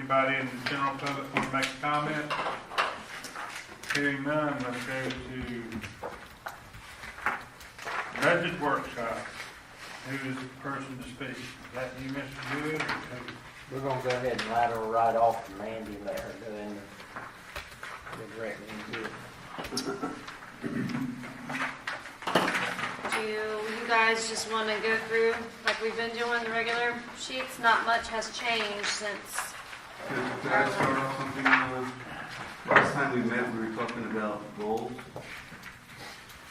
Anybody in the general public want to make a comment? Hearing none, let's go to budget workshop. Who is the person to speak? Is that you, Mr. Wood, or who? We're gonna go ahead and lateral right off from Mandy there, doing the directly into it. Do you guys just want to go through like we've been doing the regular sheets? Not much has changed since. Could I start off something? Last time we met, we were talking about goals.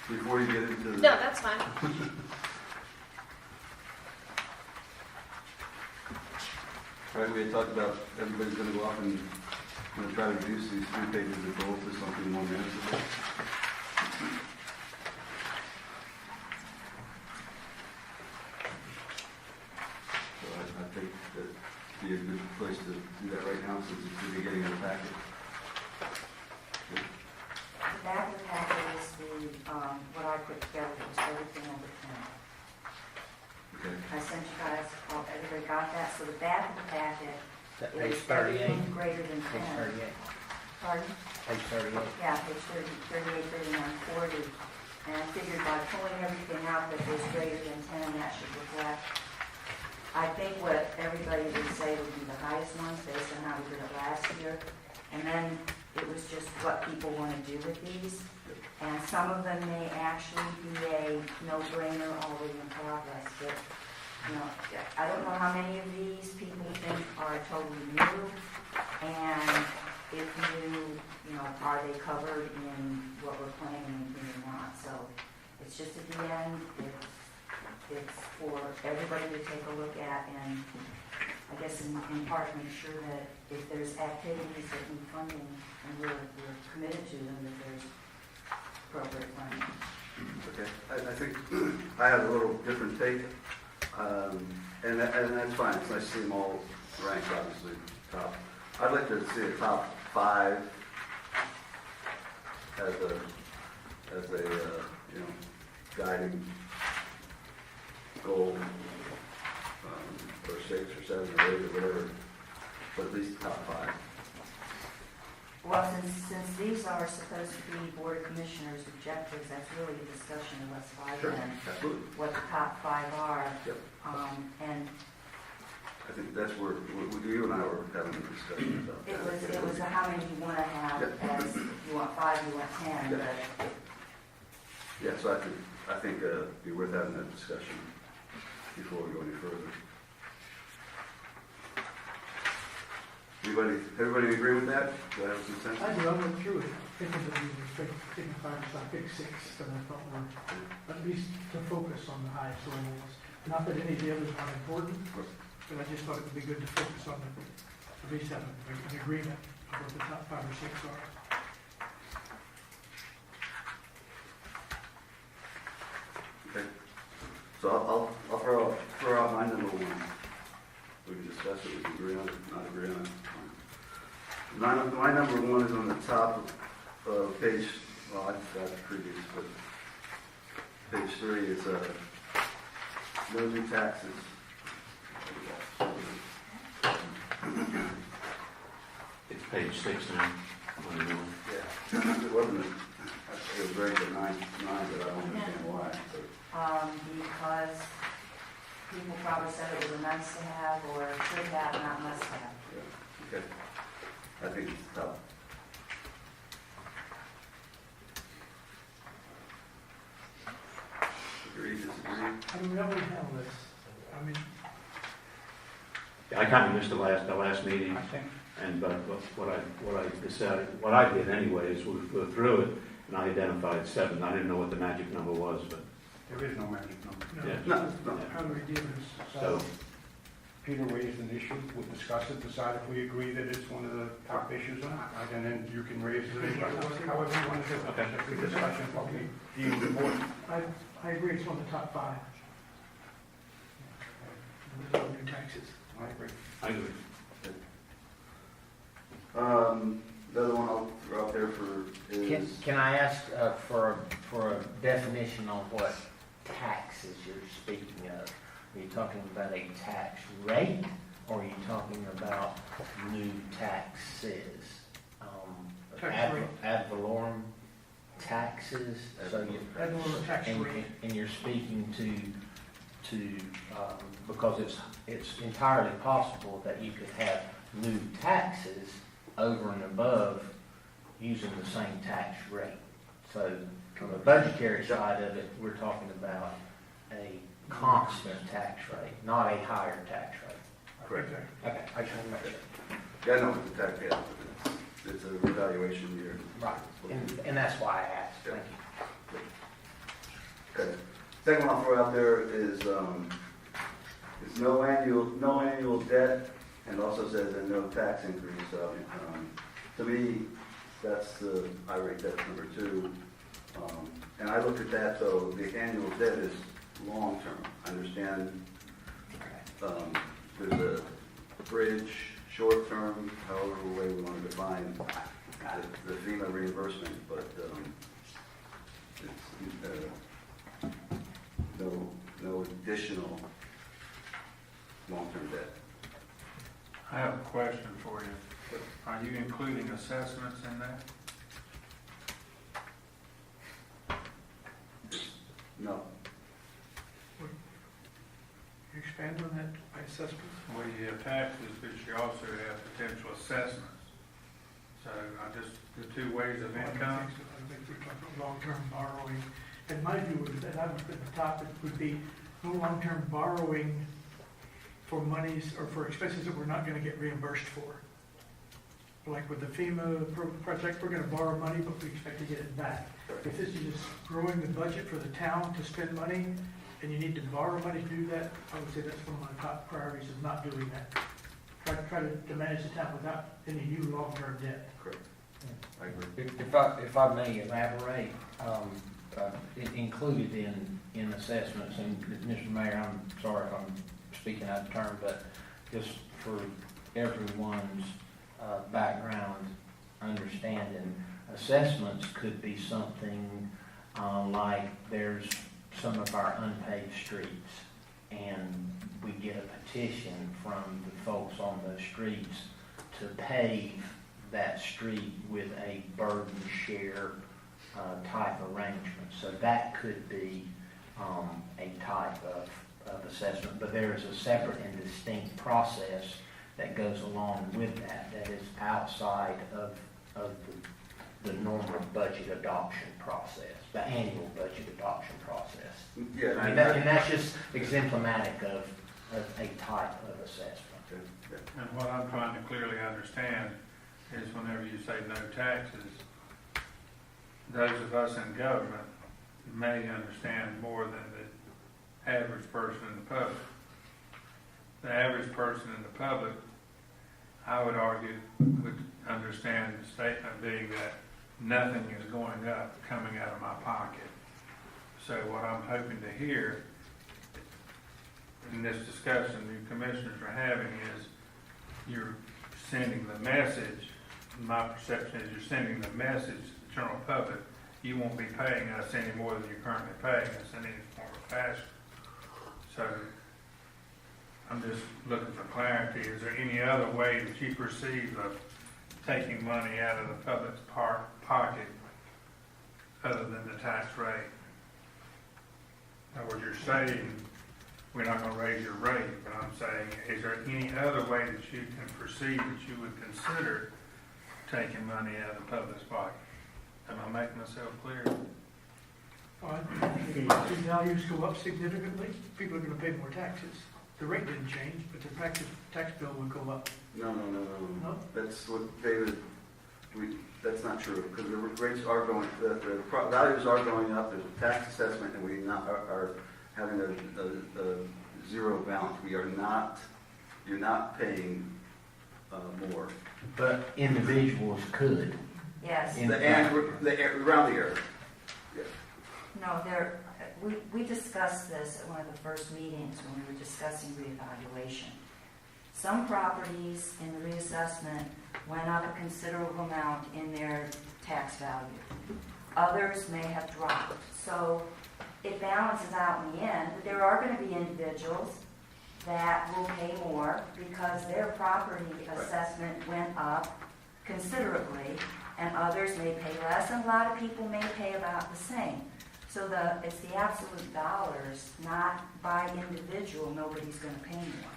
Before you get into the... No, that's fine. Right, we had talked about everybody's going to go off and try to reduce these 3 pages of goals to something more manageable. So I think that would be a good place to do that right now since it's the beginning of the packet. The back of the packet is what I put together, was everything under 10. Okay. I sent you guys, everybody got that, so the back of the packet That page is 38. everything greater than 10. Page 38. Pardon? Page 38. Yeah, page 38, 39, 40. And I figured by pulling everything out that was greater than 10, that should reflect. I think what everybody would say would be the highest ones based on how we did it last year. And then it was just what people want to do with these. And some of them may actually be a no-brainer already in progress, but, I don't know how many of these people think are totally new, and if new, are they covered in what we're planning or not. So it's just at the end, it's for everybody to take a look at, and I guess in part make sure that if there's activities that need funding, and we're committed to them, that there's appropriate funding. Okay, I think I have a little different take, and that's fine. It's nice to see them all ranked, obviously, top. I'd like to see a top 5 as a guiding goal, or 6 or 7 or 8 or whatever, but at least top 5. Well, since these are supposed to be Board of Commissioners' objectives, that's really a discussion of what's 5 Sure, then, absolutely. what the top 5 are. Yep. And I think that's where you and I were having a discussion about that. it was how many you want to have, Yep. as you want 5, you want 10, Yep. but Yeah, so I think it'd be worth having that discussion before we go any further. Everybody agree with that? Do I have some sense? I do. I went through it, thinking that we were picking 5, so I picked 6, and I thought were at least to focus on the highest levels. Not that any of the others aren't important, but I just thought it would be good to focus on at least have an agreement of what the top 5 or 6 are. Okay. So I'll throw out my number 1. We can discuss it. We can agree on it, not agree on it. My number 1 is on the top of page. Well, I got the previous, but page 3 is no new taxes. It's page 6 now. Yeah, it wasn't. It was ranked at 9, but I don't understand why. because people probably said it was a nice to have or should have, not must have. Yeah. Okay. I think it's tough. Agree, disagree? I mean, we already have this. I mean, I kind of missed the last meeting, I think, but what I decided, what I did anyway is we go through it, and I identified 7. I didn't know what the magic number was, but There is no magic number. no, Yeah. No. how do we deal with this? so Peter raised an issue, we'll discuss it, decide if we agree that it's one of the top issues or not, right? And then you can raise it however you want to do it. Okay. That's a good discussion, what we deem the board. I agree it's one of the top 5. There's no new taxes. I agree. I agree. The other one I'll throw out there is Can I ask for a definition on what taxes you're speaking of? Are you talking about a tax rate or are you talking about new taxes? Tax rate. Ad valorem taxes, so you. Ad valorem tax and- rate. And you're speaking to, because it's entirely possible that you could have new taxes over and above using the same tax rate. So from the budgetary side of it, we're talking about a constant tax rate, not a higher tax rate. Correct. Okay, I just want to make sure. Yeah, no, it's a tax, yeah, it's a revaluation year. Right, and that's why I asked, thank you. Okay. Second one I'll throw out there is no annual debt, and also says that no tax increase. So, to me, I rate that number 2. And I looked at that, so the annual debt is long-term. I understand there's a bridge, short-term, however way we want to define the FEMA reimbursement, but it's no additional long-term debt. I have a question for you. Are you including assessments in that? No. Expand on that by assessments. Well, you have taxes, but you also have potential assessments. So the 2 ways of income. I think we're talking about long-term borrowing. And my view is that I would put the topic would be no long-term borrowing for monies or for expenses that we're not going to get reimbursed for. Like with the FEMA project, we're going to borrow money, but we expect to get it back. If this is just growing the budget for the town to spend money, and you need to borrow money to do that, I would say that's one of my top priorities, is not doing that. Try to manage the town without any new long-term debt. Correct. I agree. If I may elaborate, included in assessments, and Mr. Mayor, I'm sorry if I'm speaking out of turn, but just for everyone's background understanding, assessments could be something like there's some of our unpaved streets, and we get a petition from the folks on those streets to pave that street with a burden share type arrangement. So that could be a type of assessment, but there is a separate and distinct process that goes along with that is outside of the normal budget adoption process, the annual budget adoption process. Yeah, And that's just exemplematic of a type of assessment. And what I'm trying to clearly understand is whenever you say no taxes, those of us in government may understand more than the average person in the public. The average person in the public, I would argue, would understand the statement being that nothing is going up, coming out of my pocket. So what I'm hoping to hear in this discussion you commissioners are having is you're sending the message, my perception is you're sending the message to the general public, you won't be paying us any more than you're currently paying us in any form or fashion. So I'm just looking for clarity. Is there any other way that you perceive of taking money out of the public's pocket other than the tax rate? In other words, you're saying we're not going to raise your rate, but I'm saying, is there any other way that you can perceive that you would consider taking money out of the public's pocket? Am I making myself clear? If property values go up significantly, people are going to pay more taxes. The rate didn't change, but the tax bill would go up. No. No? That's what David, that's not true, because the rates are going, the values are going up, there's a tax assessment, and we are having a zero balance. You're not paying more. But individuals could. Yes. In Around the area. Yeah. No, we discussed this at one of the first meetings when we were discussing reevaluation. Some properties in the reassessment went up a considerable amount in their tax value. Others may have dropped. So it balances out in the end, but there are going to be individuals that will pay more because their property assessment went up considerably, and others may pay less, and a lot of people may pay about the same. So it's the absolute dollars, not by individual, nobody's gonna pay more.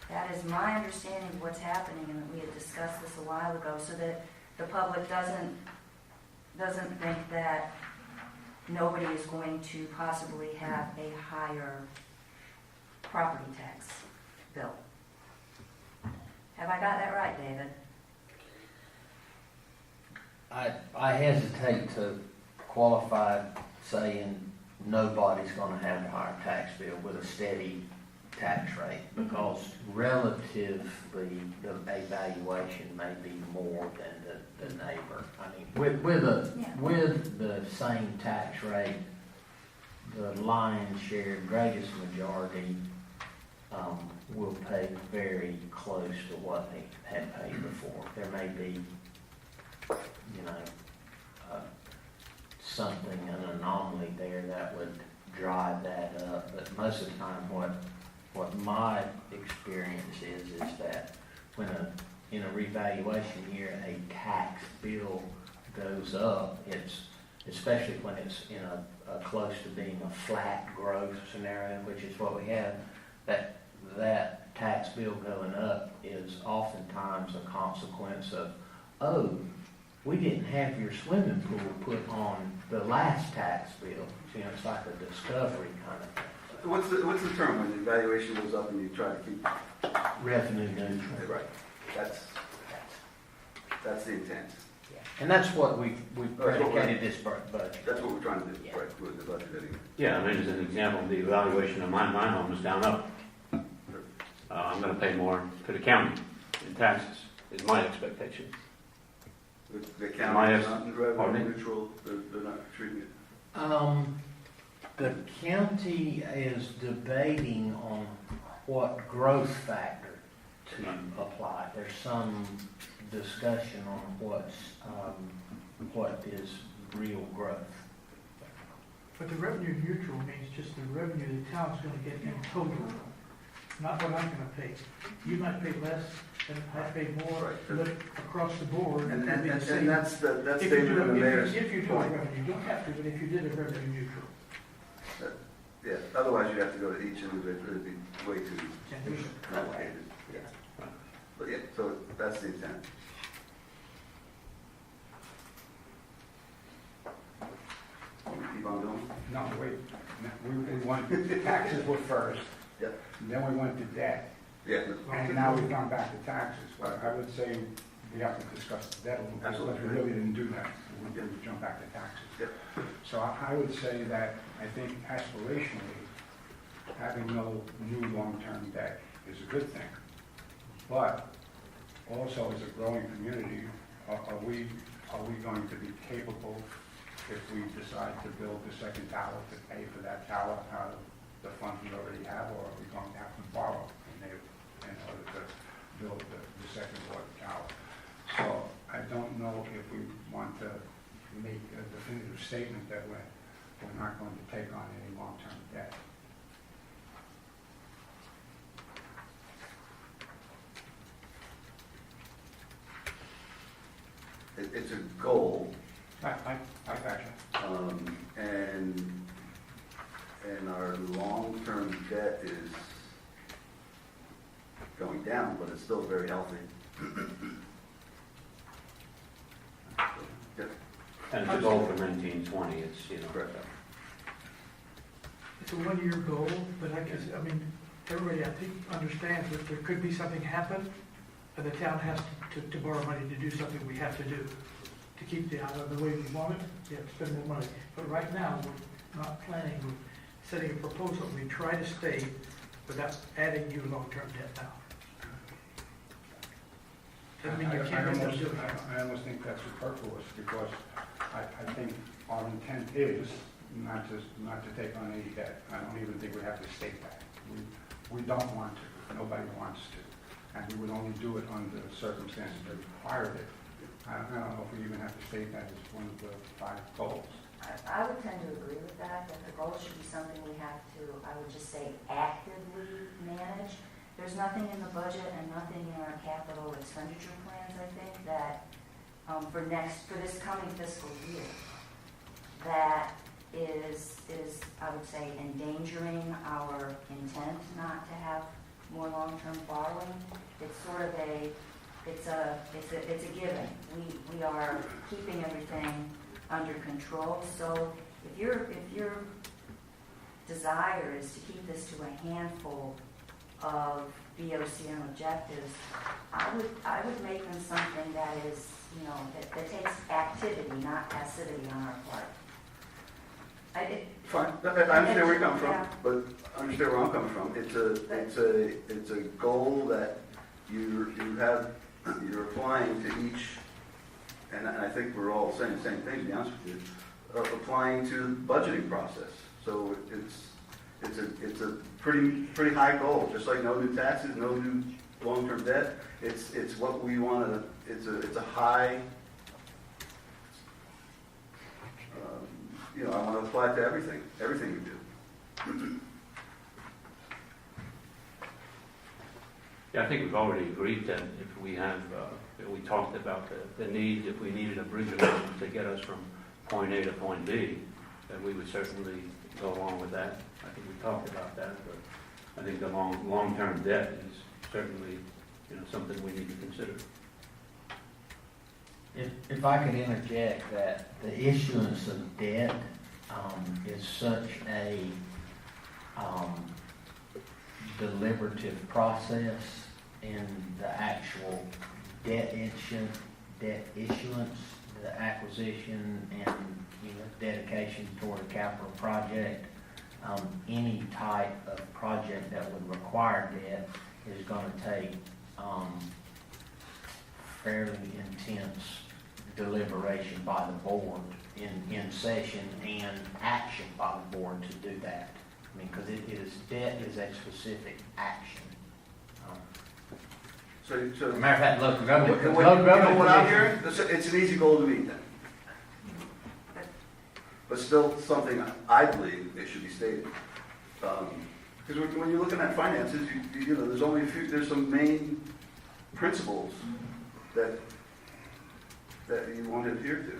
That is my understanding of what's happening, and we had discussed this a while ago, so that the public doesn't think that nobody is going to possibly have a higher property tax bill. Have I got that right, David? I hesitate to qualify saying nobody's gonna have a higher tax bill with a steady tax rate, because relatively, the evaluation may be more than the neighbor. I mean, with the same tax rate, the lion's share, greatest majority, will pay very close to what they had paid before. There may be, something, an anomaly there that would drive that up, but most of the time, what my experience is that when in a revaluation year, a tax bill goes up, it's, especially when it's in a close to being a flat growth scenario, which is what we have, that tax bill going up is oftentimes a consequence of, oh, we didn't have your swimming pool put on the last tax bill. It's like a discovery kind of thing. What's the term when the evaluation goes up and you try to keep? Revenue neutral. Right, that's the intent. Yeah. And that's what we predicated this budget. That's what we're trying to do, Yeah. right, with the budget anyway. Yeah, I mean, as an example, the evaluation of my home is down up. I'm gonna pay more to the county in taxes, is my expectation. The county is not revenue neutral, they're not treating it. The county is debating on what growth factor to apply. There's some discussion on what is real growth. But the revenue neutral means just the revenue the town's gonna get in total, not what I'm gonna pay. You might pay less, and I pay more, Right. but across the board. And it'll be the same. that's If you stated do in the mayor's If you do a point. revenue, you don't have to, but if you did a revenue neutral, Yeah, otherwise you have to go to each individual, it'd be way too can't do it. complicated. Yeah. But yeah, so that's the intent. Keep on going? No, wait, we went, taxes were first. Yep. Then we went to debt, Yeah. and now we've gone back to taxes. But I would say we have to discuss the debt a little bit, because Absolutely. we really didn't do that. We didn't jump back to taxes. Yep. So I would say that I think aspirationally, having no new long-term debt is a good thing. But also as a growing community, are we going to be capable, if we decide to build the second tower, to pay for that tower out of the funds we already have, or are we going to have to borrow in order to build the second water tower? So I don't know if we want to make a definitive statement that we're not going to take on any long-term debt. It's a goal, I got you. and our long-term debt is going down, but it's still very healthy. Yeah. And it's a goal for 1920, it's, Correct. It's a one-year goal, but everybody, I think, understands that there could be something happen, and the town has to borrow money to do something we have to do. To keep the island the way we want it, we have to spend more money. But right now, we're not planning, we're setting a proposal, we try to stay without adding new long-term debt now. Doesn't mean you can't end up doing it. I almost think that's superfluous, because I think our intent is not to take on any debt. I don't even think we have to state that. We don't want to, nobody wants to. And we would only do it under circumstances that required it. I don't know if we even have to state that as one of the 5 goals. I would tend to agree with that the goal should be something we have to, I would just say, actively manage. There's nothing in the budget and nothing in our capital expenditure plans, I think, that, for this coming fiscal year, that is, I would say, endangering our intent not to have more long-term borrowing. It's sort of it's a given. We are keeping everything under control. So if your desire is to keep this to a handful of BOCM objectives, I would make them something that is, that takes activity, not passivity on our part. Fine, I understand where you're coming from, Yeah. but understand where I'm coming from. It's a goal that you're applying to each, and I think we're all saying the same thing, to be honest with you, applying to the budgeting process. So it's a pretty high goal, just like no new taxes, no new long-term debt. It's what we want to, it's a high, I want to apply it to everything we do. Yeah, I think we've already agreed that if we have, we talked about the need, if we needed a bridge loan to get us from point A to point B, then we would certainly go along with that. I think we talked about that, but I think the long-term debt is certainly, something we need to consider. If I could interject that the issuance of debt is such a deliberative process in the actual debt issuance, the acquisition, and dedication toward a capital project. Any type of project that would require debt is going to take fairly intense deliberation by the board in session and action by the board to do that. I mean, because debt is a specific action. So Matter of fact, local government. What I'm hearing, it's an easy goal to meet then. But still something I believe it should be stated. Because when you're looking at finances, there's some main principles that you want to adhere to.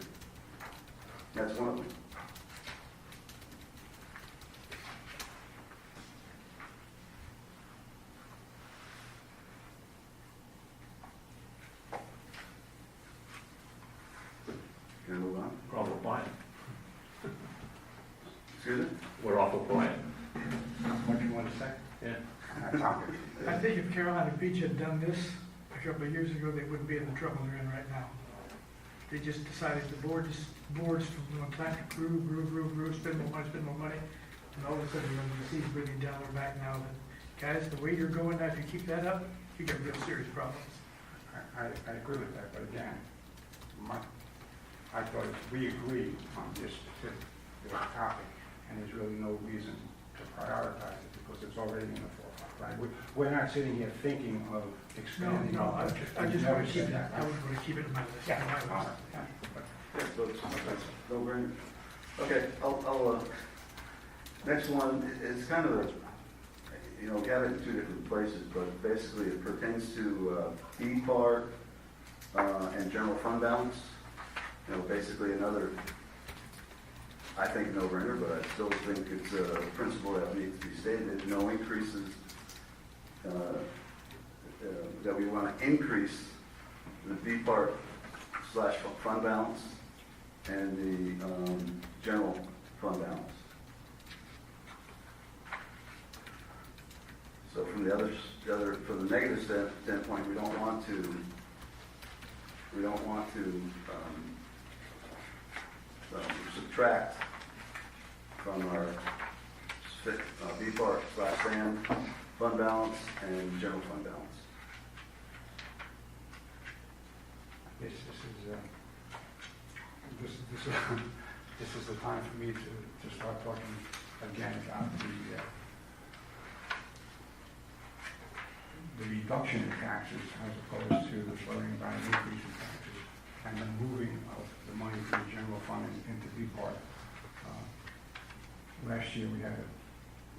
That's one of them. Can I move on? We're awful quiet. Excuse me? We're awful quiet. What do you want to say? Yeah. I think if Carolina Beach had done this a couple of years ago, they wouldn't be in the trouble they're in right now. They just decided the boards from one time grew, spend more money, and all of a sudden you're going to see breathing down their back now that, guys, the way you're going now, if you keep that up, you got real serious problems. I agree with that, but again, I thought we agreed on this particular topic, and there's really no reason to prioritize it because it's already in the forefront, right? We're not sitting here thinking of expanding. No, our I budget. just We've want never to keep said it, that, I right? would want to keep it in my list. Yeah, on my all list. right, yeah, but Yeah, so it's no brainer. Okay, I'll next one is kind of, got it in two different places, but basically it pertains to B part and general fund balance. Basically another, I think, no-brainer, but I still think it's a principle that needs to be stated. No increases, that we want to increase the B part / fund balance and the general fund balance. So from from the negative standpoint, we don't want to subtract from our B part / SAM fund balance and general fund balance. This is the time for me to start talking again about the reduction in taxes as opposed to the slowing by an increase in taxes and the moving of the money from the general fund into B part Last year, we had a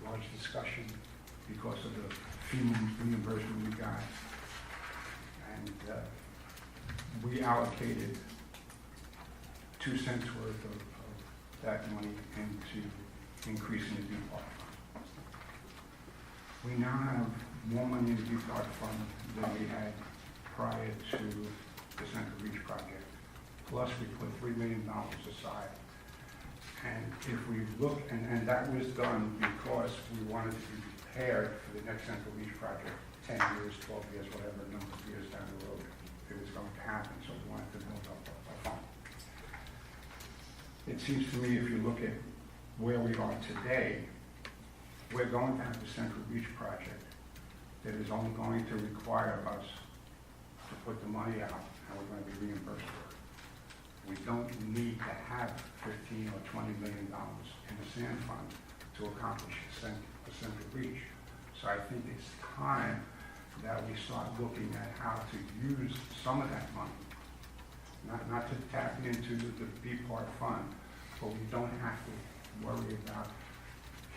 large discussion because of the FEMA reimbursement we got. And we allocated 2 cents worth of that money into increasing the Deep Park Fund. We now have more money in the Deep Park Fund than we had prior to the Central Reach project. Plus, we put $3 million aside. And if we look, and that was done because we wanted to be prepared for the next Central Reach project, 10 years, 12 years, whatever number of years down the road, it was going to happen, so we wanted to build up a fund. It seems to me, if you look at where we are today, we're going to have the Central Reach project that is only going to require us to put the money out, and we're going to be reimbursed for it. We don't need to have $15 or $20 million in the sand fund to accomplish a Central Reach. So I think it's time that we start looking at how to use some of that money, not to tap into the B-Part fund, but we don't have to worry about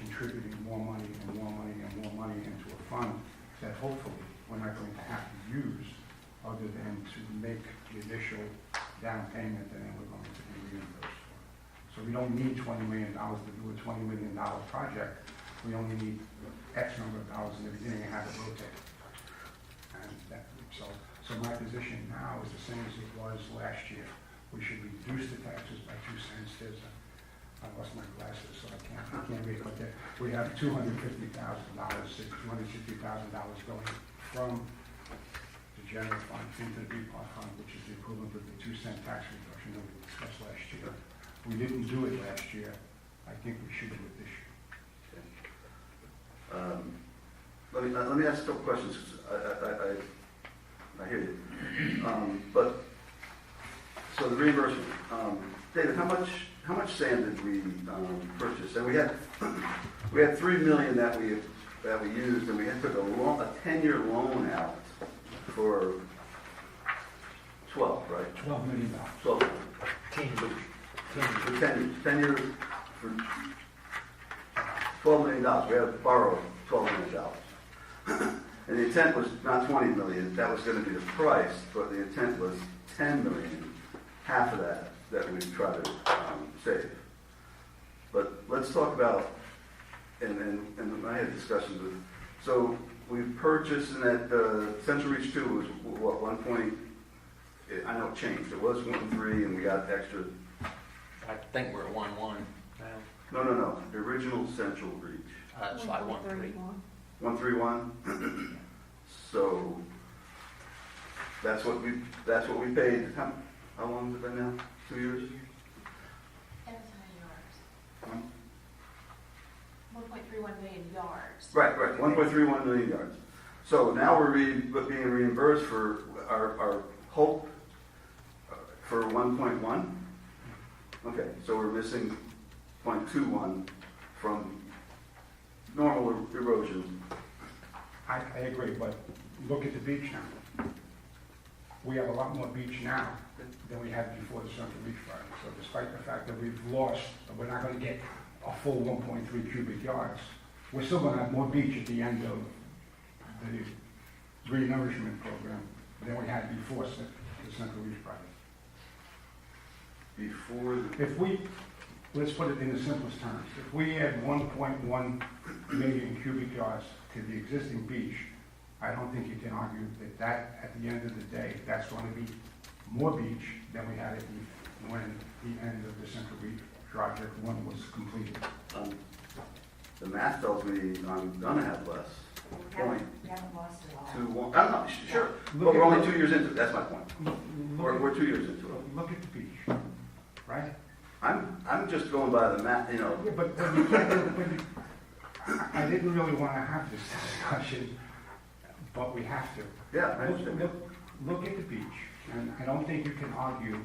contributing more money and more money and more money into a fund that hopefully we're not going to have to use other than to make the initial down payment and then we're going to be reimbursed for. So we don't need $20 million to do a $20 million project. We only need X number of dollars in the beginning and have it rotate. And so my position now is the same as it was last year. We should reduce the taxes by 2 cents. I lost my glasses, so I can't read, but we have $250,000, $260,000 going from the general fund into the B-Part fund, which is the equivalent of the 2-cent tax reduction that we discussed last year. We didn't do it last year. I think we should do it this year. Let me ask a couple questions. I hear you. But so the reimbursement, David, how much sand did we purchase? And we had $3 million that we used, and we had took a 10-year loan out for 12, right? $12 million. 12 million. 10 years for $12 million. We had to borrow $12 million. And the intent was not $20 million. That was going to be the price, but the intent was $10 million, half of that we try to save. But let's talk about, and I had discussions with, so we purchased, and that Central Reach 2 was what, 1 point, I know it changed. It was 1.3 and we got extra. I think we're at 1-1 now. No. The original Central Reach. It's like 1-3. 131. So that's what we paid. How long has it been now? 2 years? And how many yards? 1.31 million yards. Right. 1.31 million yards. So now we're being reimbursed for our hope for 1.1. Okay, so we're missing 0.21 from normal erosion. I agree, but look at the beach now. We have a lot more beach now than we had before the Central Reach project. So despite the fact that we've lost, we're not going to get a full 1.3 cubic yards, we're still going to have more beach at the end of the re-nourishment program than we had before the Central Reach project. If we, let's put it in the simplest terms, if we add 1.1 million cubic yards to the existing beach, I don't think you can argue that at the end of the day, that's going to be more beach than we had when the end of the Central Reach project 1 was completed. The math tells me I'm going to have less. We haven't lost it all. 2, 1. I'm not sure, but we're only 2 years into it. That's my point. We're 2 years into it. Look at the beach, right? I'm just going by the math, you know. Yeah, but you can't, I didn't really want to have this discussion, but we have to. Yeah, I understand. Look at the beach, and I don't think you can argue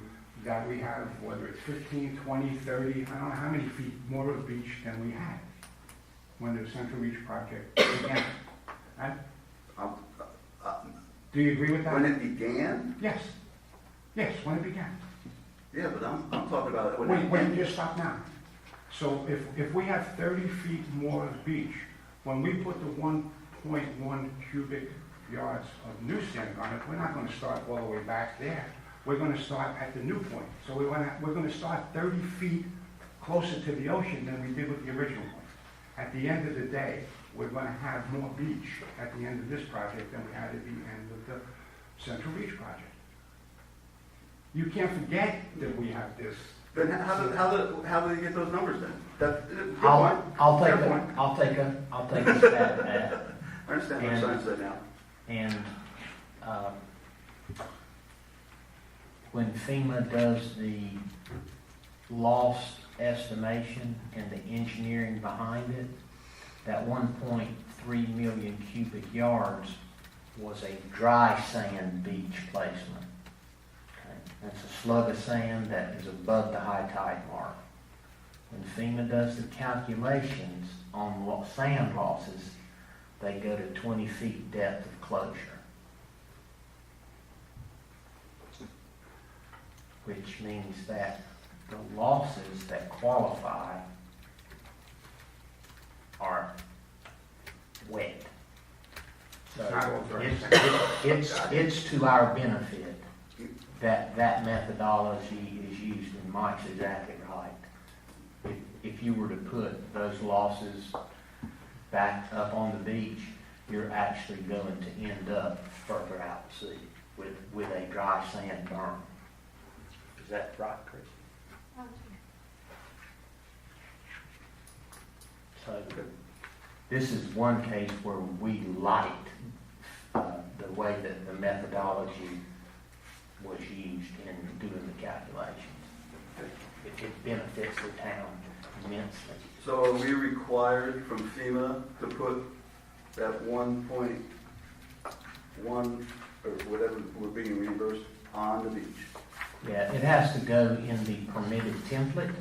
that we have, whether it's 15, 20, 30, I don't know how many feet more of beach than we had when the Central Reach project began. Right? Do you agree with that? When it began? Yes, when it began. Yeah, but I'm talking about it when Wait, it wait, ended. just stop now. So if we have 30 feet more of beach, when we put the 1.1 cubic yards of new sand on it, we're not gonna start all the way back there. We're gonna start at the new point. So we're gonna start 30 feet closer to the ocean than we did with the original one. At the end of the day, we're gonna have more beach at the end of this project than we had at the end of the Central Beach project. You can't forget that we have this. Then how do they get those numbers then? Good point. I'll Fair take point. a stab at that. I understand what you're trying to say now. And when FEMA does the loss estimation and the engineering behind it, that 1.3 million cubic yards was a dry sand beach placement. Okay? That's a slug of sand that is above the high tide mark. When FEMA does the calculations on sand losses, they go to 20 feet depth of closure, which means that the losses that qualify are wet. So it's to our benefit that that methodology is used, and Mike's exactly right. If you were to put those losses back up on the beach, you're actually going to end up further out at sea with a dry sand berm. Is that right, Chris? So this is one case where we liked the way that the methodology was used in doing the calculations. It benefits the town immensely. So are we required from FEMA to put that 1.1 or whatever we're being reimbursed on the beach? Yeah, it has to go in the permitted template,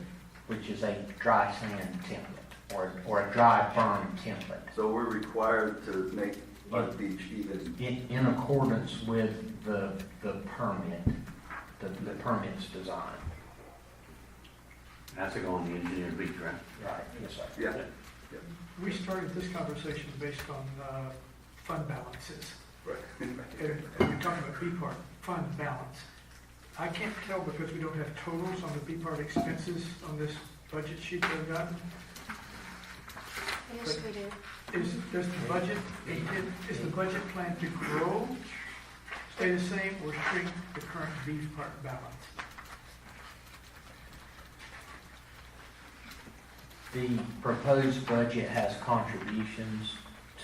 which is a dry sand template, or a dry berm template, So we're required to make our beach even. in accordance with the permit, the permit's design. Has to go on the engineered beach, right? Right, yes, sir. Yeah. We started this conversation based on fund balances. Right. And we're talking about B-part, fund balance. I can't tell because we don't have totals on the B-part expenses on this budget sheet that I've gotten. Yes, we do. Does the budget, is the budget plan to grow, stay the same, or shrink the current B-part balance? The proposed budget has contributions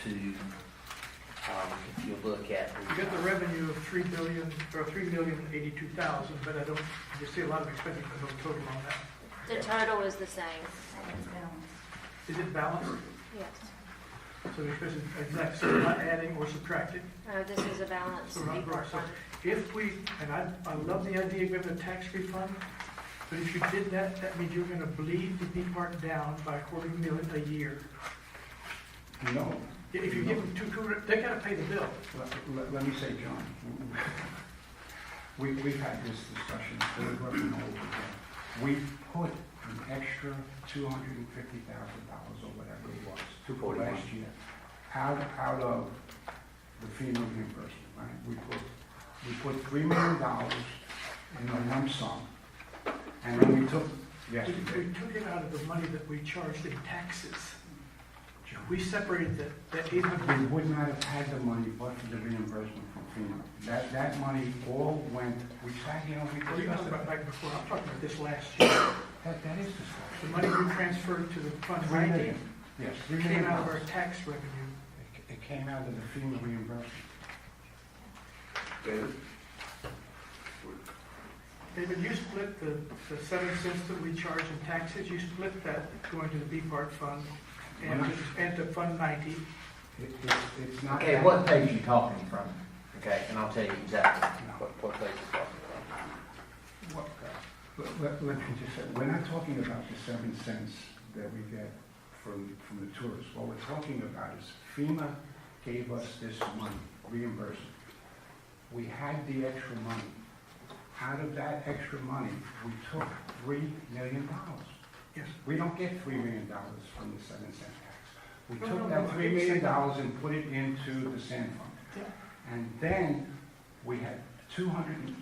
to, if you look at. You got the revenue of $3 billion, or $3,082,000, but I don't, you see a lot of expenses, but no total on that. The total is the same. Is it balanced? Yes. So the expenses are exact, so we're not adding or subtracting? This is a balanced So we're not B-part growing. fund. So if we, and I love the idea of giving a tax refund, but if you did that, that means you're gonna bleed the B-part down by $250,000 a year. No. If you give them two, they gotta pay the bill. Let me say, John, we've had this discussion over and over again. We put an extra $250,000 or whatever it was, 241. last year, out of the FEMA reimbursement, right? We put $3 million in a lump sum, and then we took, yes, We we did. took it out of the money that we charged in taxes. We separated that We 800, would not have had the money but for the reimbursement from FEMA. That money all went, we sat here and we what are you discussed talking about it. back before? I'm talking about this last year. That is discussed. The money we transferred to the Fund 3 90 million, yes, $3 came million. out of our tax revenue. It came out of the FEMA reimbursement. David? David, you split the 7 cents that we charge in taxes, you split that going to the B-part fund and to Fund 90. It's not. Okay, that- what page are you talking from? Okay, and I'll tell you exactly what page you're talking from. Let me just say, we're not talking about the 7 cents that we get from the tourists. What we're talking about is FEMA gave us this money, reimbursement. We had the extra money. Out of that extra money, we took $3 million Yes. We don't get $3 million from the 7 cent tax. We No, took no, that no, I $3 didn't say million that. and put it into the sand fund. Yeah. And then we had $250,000,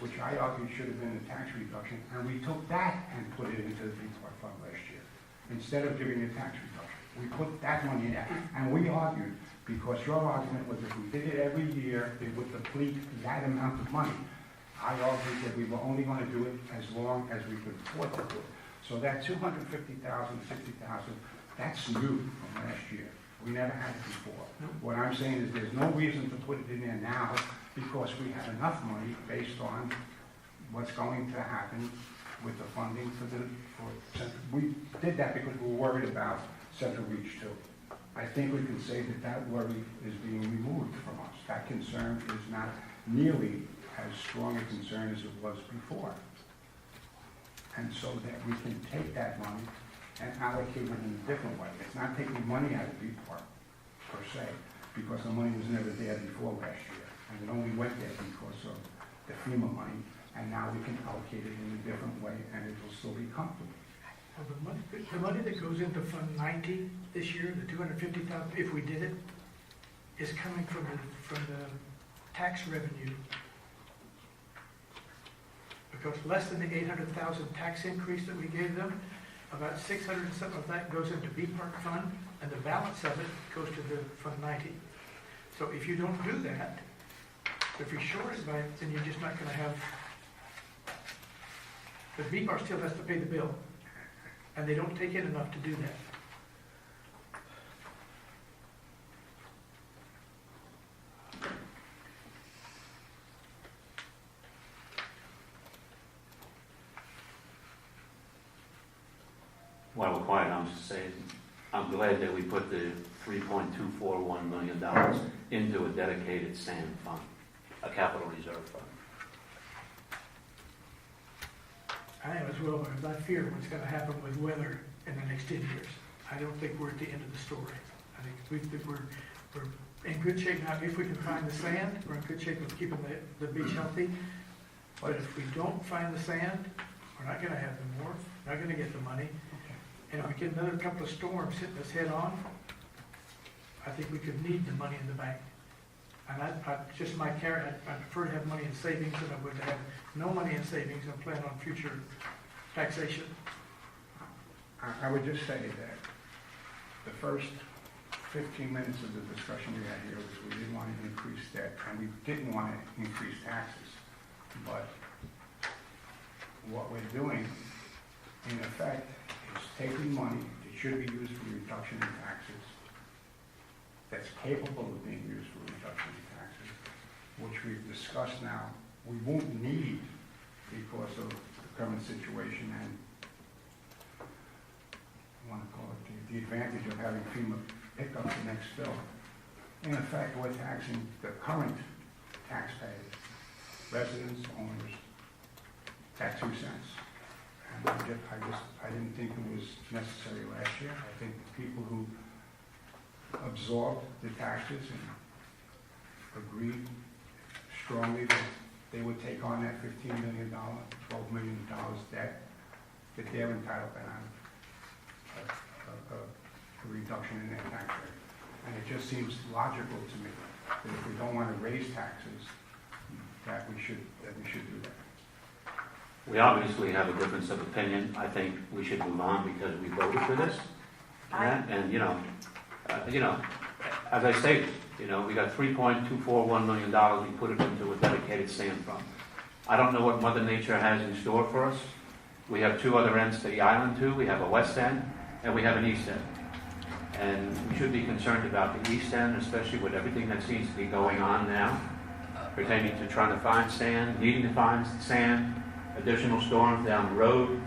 which I argue should have been a tax reduction, and we took that and put it into the Beach Park Fund last year. Instead of giving a tax reduction, we put that money in, and we argued, because your argument was if we did it every year, it would deplete that amount of money. I argued that we were only going to do it as long as we could afford to do it. So that $250,000, $60,000, that's new from last year. We never had it before. What I'm saying is there's no reason to put it in there now because we have enough money based on what's going to happen with the funding we did that because we were worried about Central Reach too. I think we can say that that worry is being removed from us. That concern is not nearly as strong a concern as it was before. And so that we can take that money and allocate it in a different way. It's not taking money out of Beach Park, per se, because the money was never there before last year. And it only went there because of the FEMA money, and now we can allocate it in a different way, and it will still be comfortable. Well, the money that goes into Fund 90 this year, the 250,000, if we did it, is coming from the tax revenue. Because less than the 800,000 tax increase that we gave them, about 600 and something of that goes into B Park Fund, and the balance of it goes to the Fund 90. So if you don't do that, if you short it by, then you're just not going to have, the B Park still has to pay the bill, and they don't take in enough to do that. While we're quiet, I'm just saying, I'm glad that we put the $3.241 million into a dedicated sand fund, a capital reserve fund. I am as well, because I fear what's going to happen with weather in the next 10 years. I don't think we're at the end of the story. I think we're in good shape now. If we can find the sand, we're in good shape of keeping the beach healthy. But if we don't find the sand, we're not going to have the more, not going to get the money. And if we get another couple of storms hitting us head on, I think we could need the money in the bank. And just my character, I prefer to have money in savings than I would to have no money in savings and plan on future taxation. I would just say that the first 15 minutes of the discussion we had here was we didn't want to increase debt, and we didn't want to increase taxes. But what we're doing, in effect, is taking money that should be used for reduction in taxes, that's capable of being used for reduction in taxes, which we've discussed now, we won't need because of the current situation and I want to call it the advantage of having FEMA pick up the next bill. In effect, we're taxing the current taxpayers, residents, owners, at 2 cents. And I didn't think it was necessary last year. I think the people who absorbed the taxes and agreed strongly that they would take on that $15 million, $12 million debt, that they're entitled to have a reduction in their tax rate. And it just seems logical to me that if we don't want to raise taxes, that we should do that. We obviously have a difference of opinion. I think we should move on because we voted for this. And as I stated, we got $3.241 million. We put it into a dedicated sand fund. I don't know what Mother Nature has in store for us. We have two other ends to the island too. We have a west end and we have an east end. And we should be concerned about the east end, especially with everything that seems to be going on now, pertaining to trying to find sand, needing to find sand, additional storms down the road.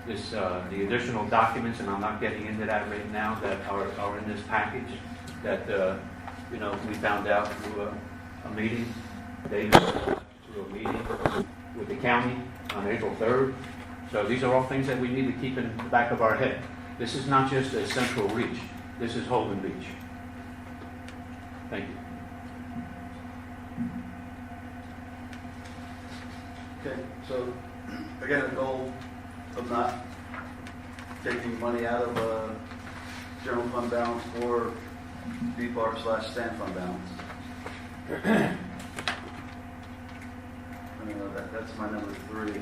The additional documents, and I'm not getting into that right now, that are in this package that, we found out through a meeting, David, through a meeting with the county on April 3rd. So these are all things that we need to keep in the back of our head. This is not just a Central Reach. This is Holden Beach. Thank you. Okay, so again, the goal of not taking money out of, general fund balance or DPAR/stand fund balance. That's my number 3.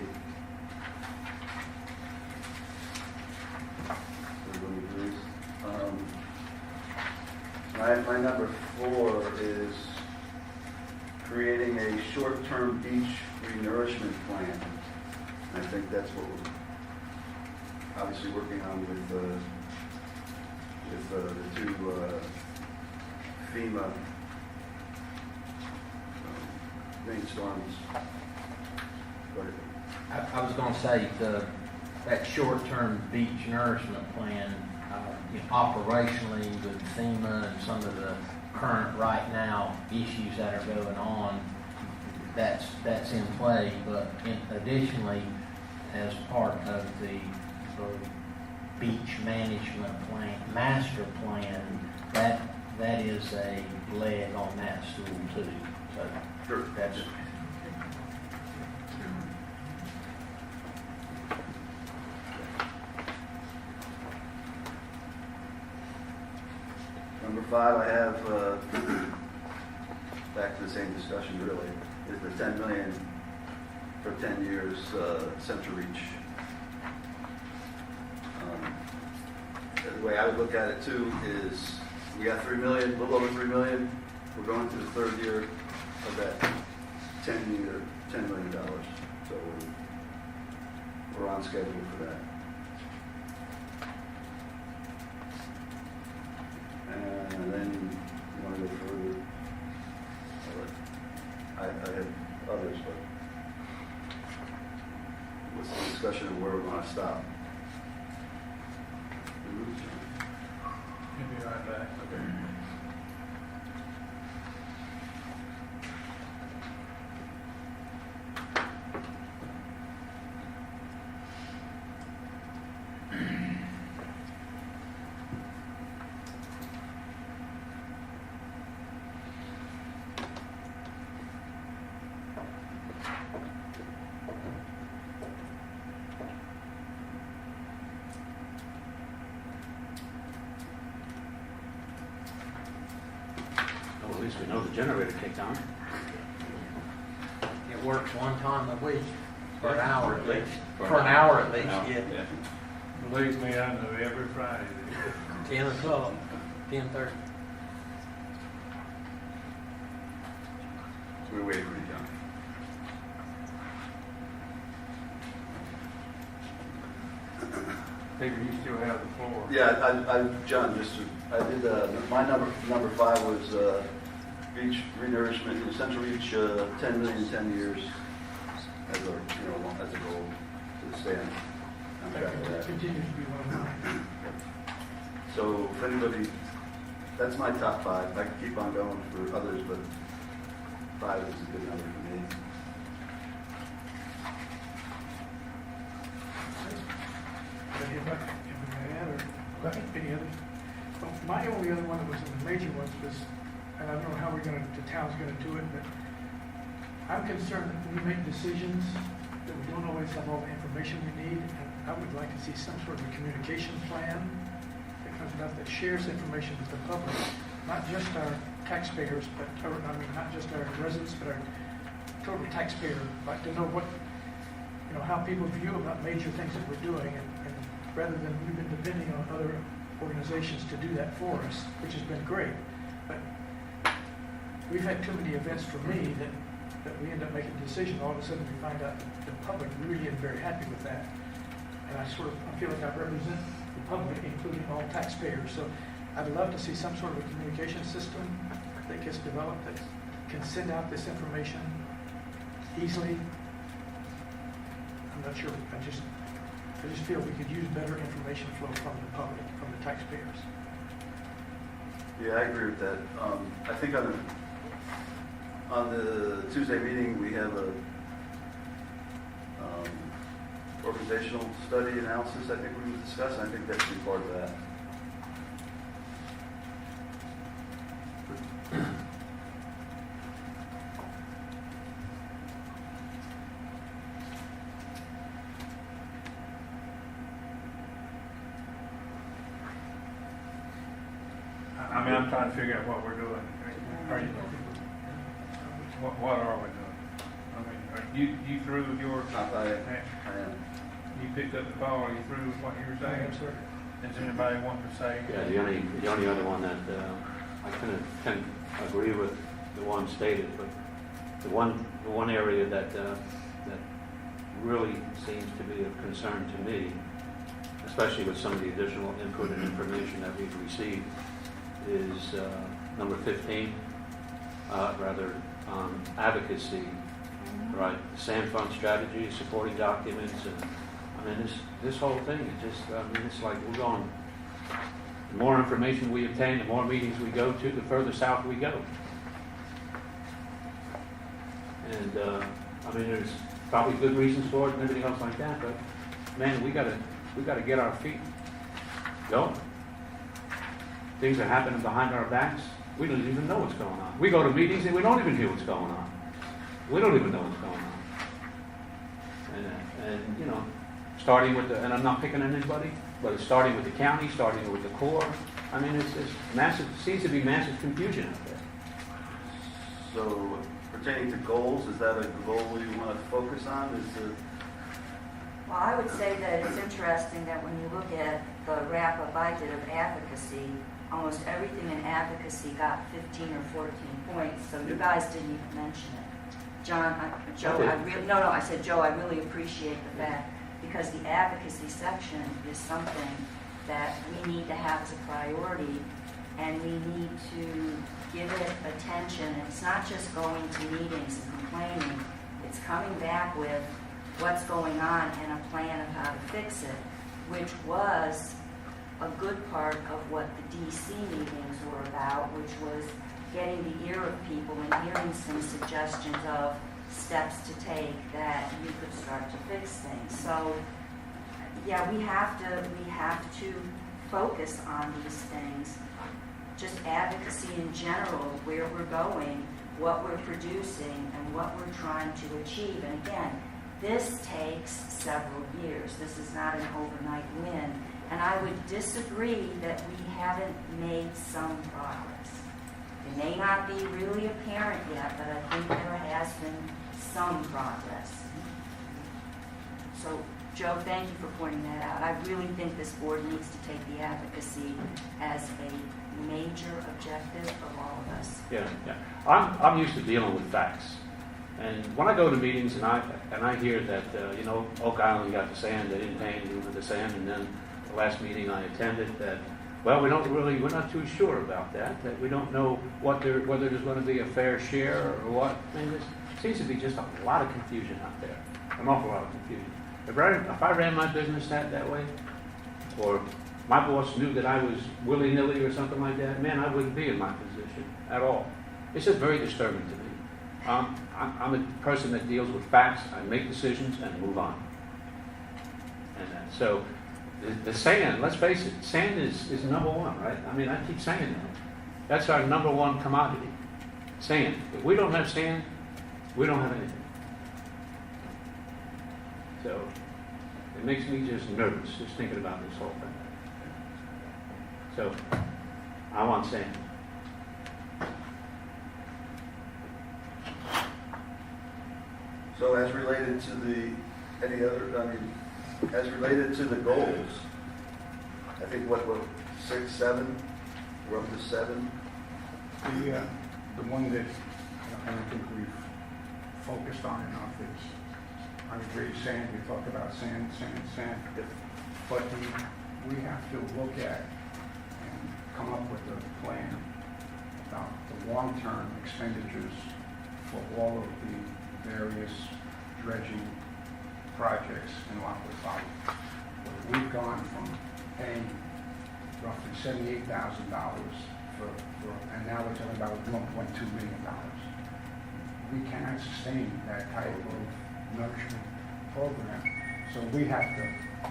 Everybody agrees? My number 4 is creating a short-term beach renourishment plan. And I think that's what we're obviously working on with the 2 FEMA rainstorms. I was gonna say, that short-term beach nourishment plan, operationally with FEMA and some of the current right now issues that are going on, that's in play, but additionally, as part of the beach management plan, master plan, that is a leg on that stool too. So Sure. that's, Number 5, I have, back to the same discussion really, is the 10 million for 10 years, Central Reach. The way I would look at it too is, we got 3 million, a little over 3 million. We're going to the 3rd year of that $10 million. So we're on schedule for that. And then you want to go further? I have others, but what's the discussion of where we're going to stop? You'll be right back. Okay. Well, at least we know the generator kicked on. it works one time a week, for an hour at least. For For an hour at least, Now, yeah. Believe me, I know every Friday. 10 o'clock, 10:30. So we're waiting for you, John. Peter, you still have the floor. Yeah, John, I did, my number 5 was, beach renourishment in Central Reach, 10 million, 10 years as a, as a goal to stand on track of that. Continues to be one of mine. So if anybody, that's my top 5. I could keep on going for others, but 5 is a good number for me. Any others? Well, my only other one that was in the major ones was, and I don't know how the town's gonna do it, but I'm concerned that when we make decisions, that we don't always have all the information we need, and I would like to see some sort of a communication plan that comes about that shares information with the public, not just our taxpayers, but, not just our residents, but our total taxpayer, like to know what, how people view about major things that we're doing, and rather than we've been depending on other organizations to do that for us, which has been great. But we've had too many events for me that we end up making a decision, all of a sudden we find out the public really isn't very happy with that. And I feel like I represent the public, including all taxpayers. So I'd love to see some sort of a communication system that gets developed that can send out this information easily. I'm not sure, I just feel we could use better information flow from the public, from the taxpayers. Yeah, I agree with that. I think on the Tuesday meeting, we have a organizational study analysis I think we would discuss. I think that should be part of that. I'm trying to figure out what we're doing. Are you, what are we doing? I mean, you through with your, I am. you picked up the call, are you through with what you were saying? Does anybody want to say? Yeah, the only other one that I can agree with the one stated, but the one area that really seems to be of concern to me, especially with some of the additional input and information that we've received, is number 15, advocacy, right? Sand fund strategy, supporting documents, and I mean this whole thing. It just it's like we're going. The more information we obtain, the more meetings we go to, the further south we go. And I mean, there's probably good reasons for it and everything else like that, but man, we gotta get our feet going. Things are happening behind our backs. We don't even know what's going on. We go to meetings and we don't even hear what's going on. We don't even know what's going on. And you know, starting with and I'm not picking on anybody, but it's starting with the county, starting with the Corps. I mean, it's massive. Seems to be massive confusion out there. So pertaining to goals, is that a goal you want to focus on? Well, I would say that it's interesting that when you look at the wrap-up I did of advocacy, almost everything in advocacy got 15 or 14 points, so you guys didn't even mention it. Joe, I said, Joe, I really appreciate the fact, because the advocacy section is something that we need to have as a priority, and we need to give it attention. It's not just going to meetings and complaining, it's coming back with what's going on and a plan of how to fix it, which was a good part of what the DC meetings were about, which was getting the ear of people and hearing some suggestions of steps to take that you could start to fix things. So, yeah, we have to focus on these things. Just advocacy in general, where we're going, what we're producing, and what we're trying to achieve. And again, this takes several years. This is not an overnight win. And I would disagree that we haven't made some progress. It may not be really apparent yet, but I think there has been some progress. So, Joe, thank you for pointing that out. I really think this board needs to take the advocacy as a major objective of all of us. Yeah. I'm used to dealing with facts, and when I go to meetings and I hear that Oak Island got the sand, they didn't pay anything for the sand, and then the last meeting I attended that, well, we're not too sure about that we don't know whether there's going to be a fair share or what. I mean, there seems to be just a lot of confusion out there, an awful lot of confusion. If I ran my business that way, or my boss knew that I was willy-nilly or something like that, man, I wouldn't be in my position at all. It's just very disturbing to me. I'm a person that deals with facts. I make decisions and move on. And so the sand, let's face it, sand is number one, right? I mean, I keep saying that. That's our number one commodity, sand. If we don't have sand, we don't have anything. So it makes me just nervous just thinking about this whole thing. So I want sand. So as related to as related to the goals, I think what 6, 7, we're up to 7. The one that I don't think we've focused on enough is, I agree, sand. We talked about sand. But we have to look at and come up with a plan about the long-term expenditures for all of the various dredging projects in Lockwood Valley. We've gone from paying roughly $78,000 and now we're talking about $1.2 million. We cannot sustain that type of nourishment program. So we have to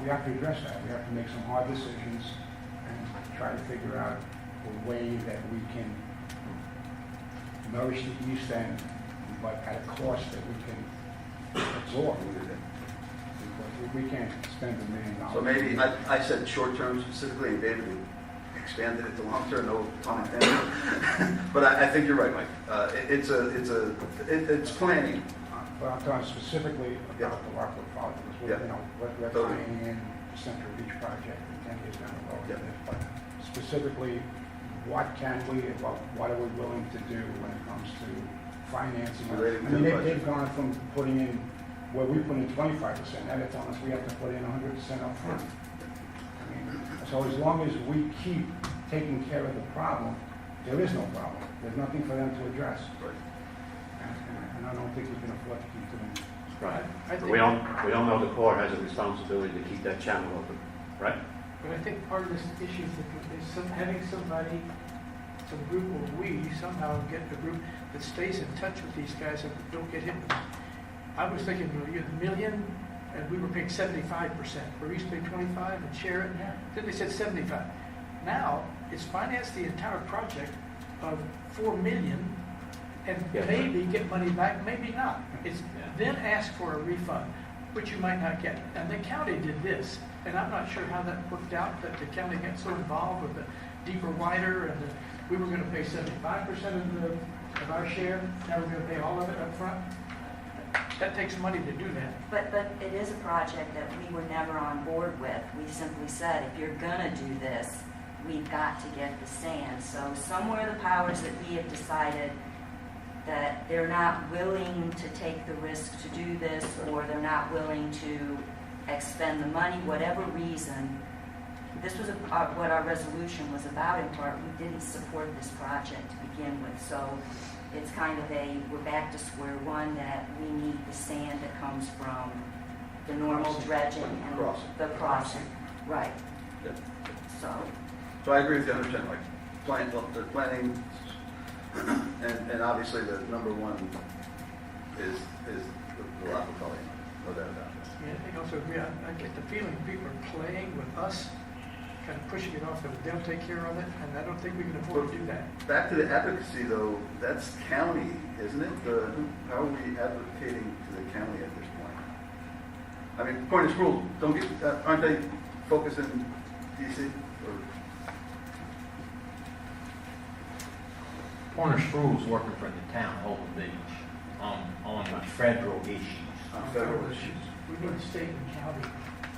address that. We have to make some hard decisions and try to figure out a way that we can nourish the East End, but at a cost that we can absorb. Because we can't spend $1 million. So maybe, I said short term specifically, and David expanded it to long-term, no pun intended. But I think you're right, Mike. It's planning. But I'm talking specifically Yeah. about the Rockwood project, because Yeah. you know, we're Totally. tying in the Central Beach project in 10 years down the road. Yeah. But specifically, what can we, what are we willing to do when it comes to financing? Relating I to mean, the they've budget. gone from putting in, where we put in 25%, now they're telling us we have to put in 100% up front. I mean, so as long as we keep taking care of the problem, there is no problem. There's nothing for them to address. Right. And I don't think we can afford to keep doing. Right. I think- We don't know the Corps has a responsibility to keep that channel open, right? But I think part of this issue is having somebody, some group, or we somehow get a group that stays in touch with these guys and don't get hit with them. I was thinking, you know, the million, and we were paying 75%. We used to pay 25 and share it. Then they said 75. Now, it's financed the entire project of 4 million, and Yeah. maybe get money back, maybe not. It's Yeah. then ask for a refund, which you might not get. And the county did this, and I'm not sure how that worked out, that the county got so involved with the deeper, wider, and we were gonna pay 75% of our share, now we're gonna pay all of it up front. That takes money to do that. But it is a project that we were never on board with. We simply said, if you're gonna do this, we've got to get the sand. So somewhere the powers that be have decided that they're not willing to take the risk to do this, or they're not willing to expend the money, whatever reason. This was what our resolution was about in part. We didn't support this project to begin with. So it's kind of we're back to square one, that we need the sand that comes from the normal dredging and Crossing. the crossing. Right. Yep. So, So I agree with you 100%, like, the planning, and obviously the number one is the Rockwood Colony, no doubt about it. Yeah, I think also, I get the feeling people are playing with us, kind of pushing it off, that they'll take care of it, and I don't think we can afford to do that. Back to the advocacy though, that's county, isn't it? How are we advocating to the county at this point? I mean, point of schools, aren't they focused in DC? Or, Corner School's working for the town of Holden Beach on federal issues. on federal issues? We need state and county,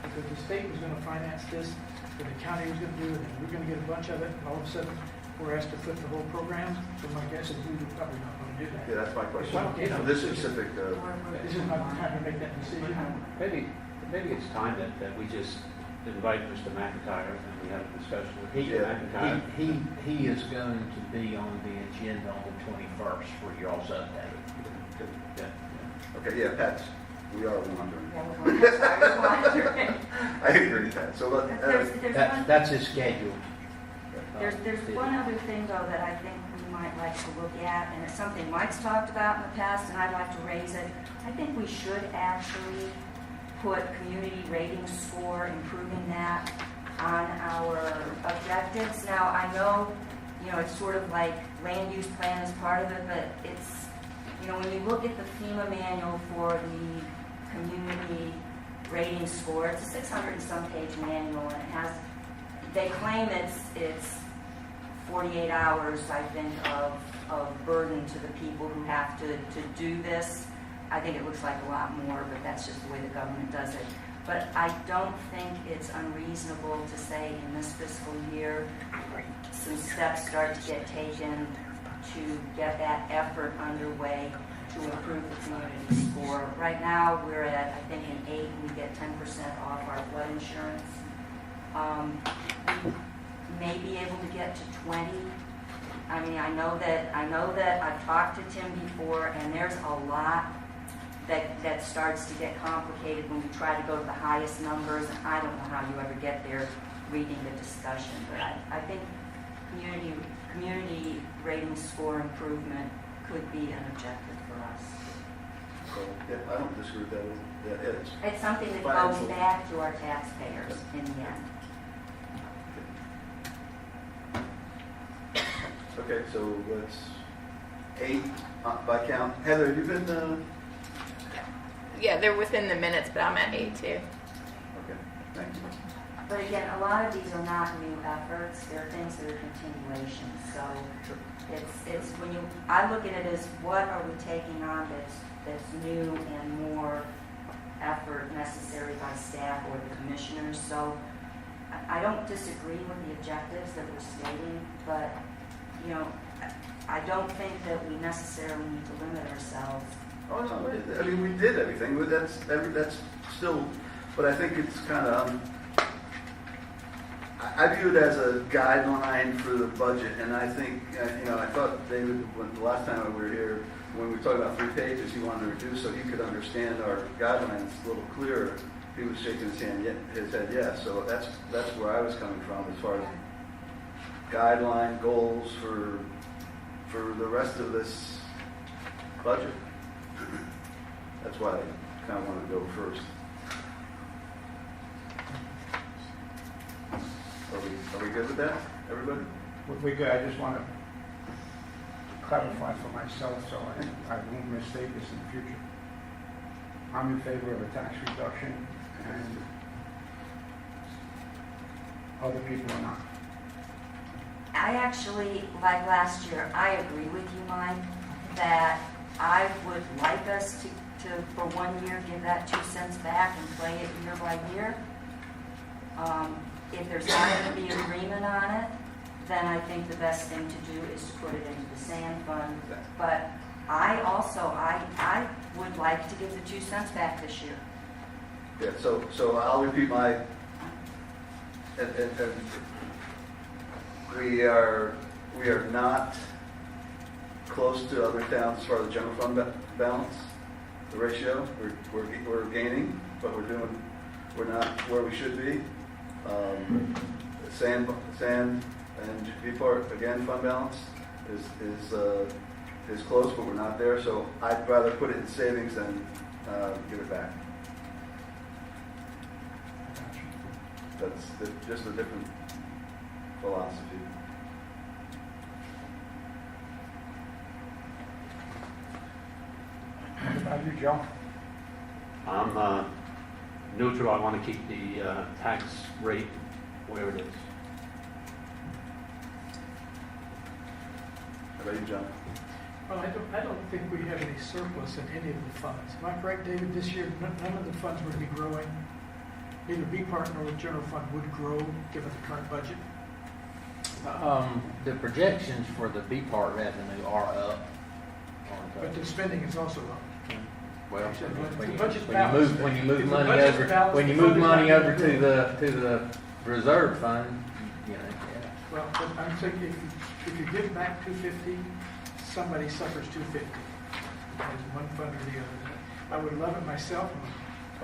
because the state was gonna finance this, and the county was gonna do it, and we're gonna get a bunch of it, and all of a sudden, we're asked to flip the whole program, so my guess is we would probably not wanna do that. Yeah, that's my question. Well, you know, For this specific, This is not the time to make that decision. Maybe it's time that we just invite Mr. McIntyre and we have a discussion with Mr. Yeah. McIntyre. He is going to be on the agenda on the 21st for y'all's update. Yeah. okay, yeah, Pat, we are wandering. yeah, we're sorry, wandering. I agree with that. So There's one That's his schedule. There's one other thing, though, that I think we might like to look at, and it's something Mike's talked about in the past, and I'd like to raise it. I think we should actually put community rating score, improving that on our objectives. Now, I know, it's sort of like land use plan is part of it, but it's, when you look at the FEMA manual for the community rating score, it's a 600 and some page manual, and it has, they claim it's 48 hours, I think, of burden to the people who have to do this. I think it looks like a lot more, but that's just the way the government does it. But I don't think it's unreasonable to say in this fiscal year, some steps start to get taken to get that effort underway to improve the community score. Right now, we're at, I think, an 8, and we get 10% off our flood insurance. We may be able to get to 20. I mean, I know that I've talked to Tim before, and there's a lot that starts to get complicated when you try to go to the highest numbers, and I don't know how you ever get there reading the discussion. But I think community rating score improvement could be an objective for us. So, yeah, I don't disagree with that. Yeah, it's It's something that goes Financial. back to our taxpayers in the end. okay. So let's 8 by count. Heather, have you been? Yeah, they're within the minutes, but I'm at 8 too. Okay, thank you. But again, a lot of these are not new efforts, they're things that are continuations, so it's when I look at it as what are we taking on that's new and more effort necessary by staff or the commissioners, so I don't disagree with the objectives that we're stating, but, I don't think that we necessarily need to limit ourselves. Oh, no, I mean, we did everything, but that's still, but I think it's kind of, I view it as a guideline for the budget, and I think, I thought David, the last time we were here, when we talked about 3 pages, he wanted to reduce so he could understand our guidelines a little clearer. He was shaking his head yes, so that's where I was coming from as far as guideline goals for the rest of this budget. That's why I kind of want to go first. Are we good with that, everybody? We're good. I just want to clarify for myself so I won't mistake this in the future. I'm in favor of a tax reduction, and other people are not. I actually, like last year, I agree with you, Mike, that I would like us to for 1 year, give that 2 cents back and play it year by year. If there's not going to be agreement on it, then I think the best thing to do is to put it into the sand fund. But I would like to give the 2 cents back this year. Yeah, so I'll repeat my, and we are not close to other towns as far as the general fund balance, the ratio. We're gaining, but we're not where we should be. Sand and G-Part, again, fund balance is close, but we're not there. So I'd rather put it in savings than give it back. That's just a different philosophy. What about you, Joe? I'm neutral. I want to keep the tax rate where it is. How about you, John? Well, I don't think we have any surplus in any of the funds. Am I correct, David? This year, none of the funds would be growing. Neither B-Part nor the general fund would grow given the current budget. The projections for the B-Part revenue are up. But the spending is also up. Well, Like I said, when the you- budget's when you balanced. when you move If the money budget's over, balanced, when you the move fund is money not over gonna grow. to the reserve fund, yeah. Well, but I'm thinking if you give back 250, somebody suffers 250. It's one fund or the other. I would love it myself.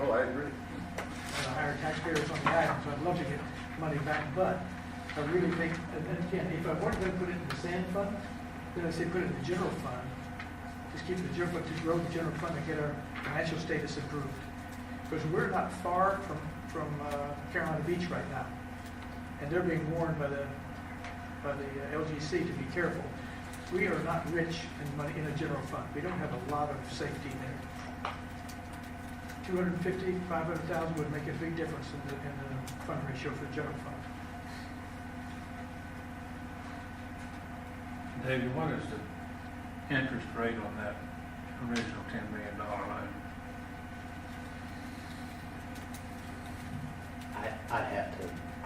Oh, I agree. And a higher taxpayers on the item, so I'd love to get money back, but I really think, and then again, if I weren't going to put it in the sand fund, then I say put it in the general fund. Just keep the general fund, to grow the general fund and get our financial status improved. Because we're not far from Carolina Beach right now. And they're being warned by the LGC to be careful. We are not rich in money in a general fund. We don't have a lot of safety there. 250, 500,000 would make a big difference in the fund ratio for the general fund. David, what is the interest rate on that original $10 million loan? I'd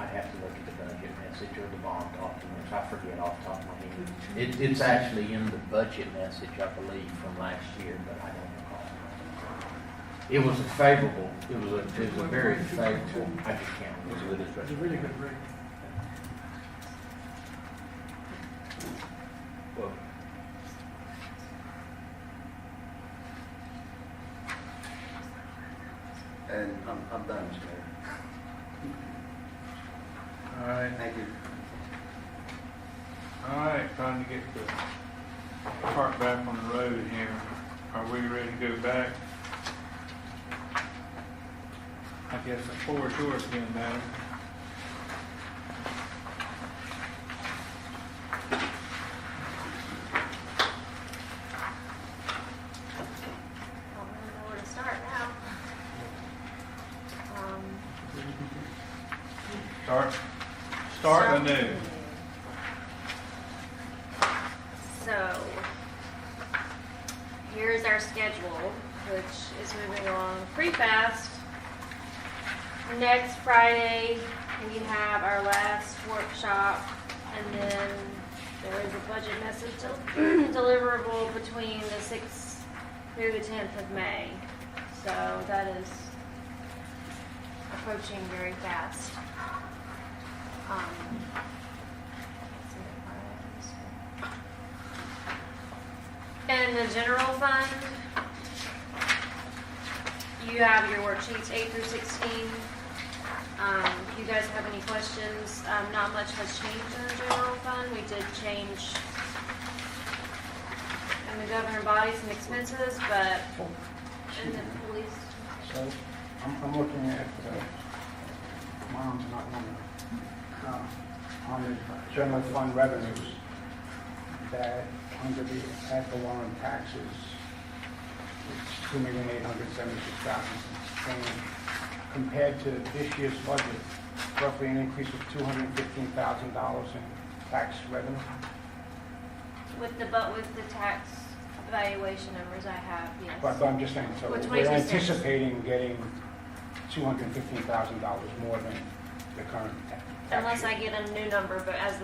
have to look at the budget message or the bond documents. I forget off the top of my head. It's actually in the budget message, I believe, from last year, but I don't recall. It was a favorable, it was a very favorable, I just can't remember. It's a really good rate. Well, And I'm done, Mr. Mayor. All right, Thank you. all right, trying to get the cart back on the road here. Are we ready to go back? I guess the floor is yours again, madam. I don't really know where to start now. Start anew. So, here's our schedule, which is moving along pretty fast. Next Friday, we have our last workshop, and then there is a budget message deliverable between the 6th through the 10th of May. So that is approaching very fast. And the general fund, you have your worksheets 8 through 16. If you guys have any questions, not much has changed in the general fund. We did change in the governing body some expenses, but in the police. So I'm looking at, mom's not on the general fund revenues, that under the ad valorem taxes, it's $2,876,000. Compared to this year's budget, roughly an increase of $215,000 in tax revenue. With the tax valuation numbers I have, yes. But I'm just saying, so With we're 22 cents. anticipating getting $215,000 more than the current tax. Unless rate. I get a new number, but as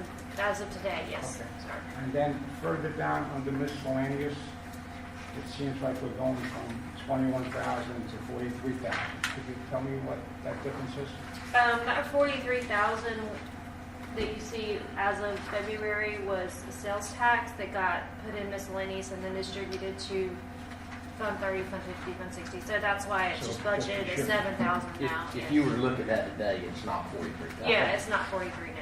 of today, yes. Okay. Sorry. And then further down under miscellaneous, it seems like we're going from 21,000 to 43,000. Could you tell me what that difference is? That 43,000 that you see as of February was a sales tax that got put in miscellaneous and then distributed to Fund 30, Fund 50, Fund 60. So that's why it's just budgeted at 7,000 now. If yes. you were to look at that today, it's not 43,000. Yeah, it's not 43 now.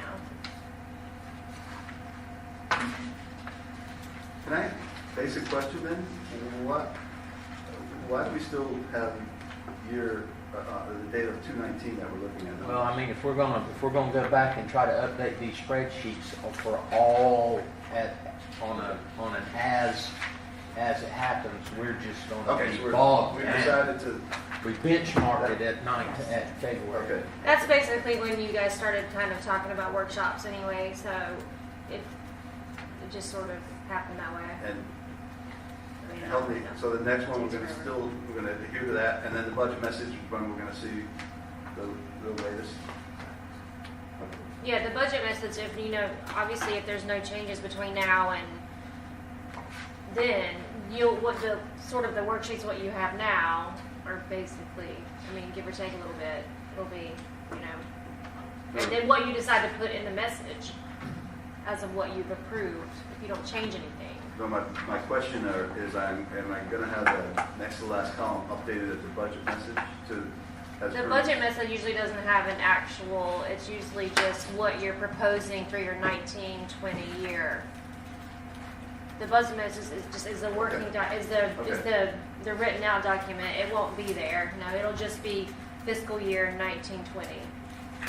Can I, basic question then, why do we still have the date of 2/19 that we're looking at now? Well, I mean, if we're gonna go back and try to update these spreadsheets for all on an as it happens, we're just gonna Okay, be so bogged we down. decided to, We benchmarked it at February. okay, That's basically when you guys started kind of talking about workshops anyway, so it just sort of happened that way. and I mean, help me, so the next one, Takes forever. we're gonna adhere to that, and then the budget message is when we're gonna see the latest. Yeah, the budget message, if obviously if there's no changes between now and then, the worksheets, what you have now are basically, give or take a little bit, it'll be, and then what you decide to put in the message as of what you've approved, if you don't change anything. So my question is, am I gonna have the next to last column updated as the budget message as The per- budget message usually doesn't have an actual, it's usually just what you're proposing for your 19-20 year. The budget message is a working, is the written out document. It won't be there. No, it'll just be fiscal year 19-20.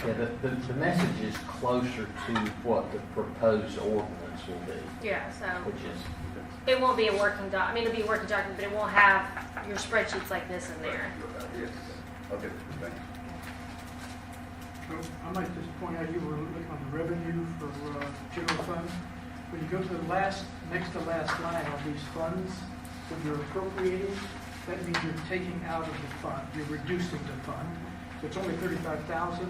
Yeah, the message is closer to what the proposed ordinance will be, Yeah, so which is, it won't be a working it'll be a working document, but it won't have your spreadsheets like this in there. Yes. Okay, thank you. So I might just point out, you were looking on the revenue for general fund. When you go to the next to last line on these funds, when you're appropriating, that means you're taking out of the fund, you're reducing the fund. So it's only 35,000.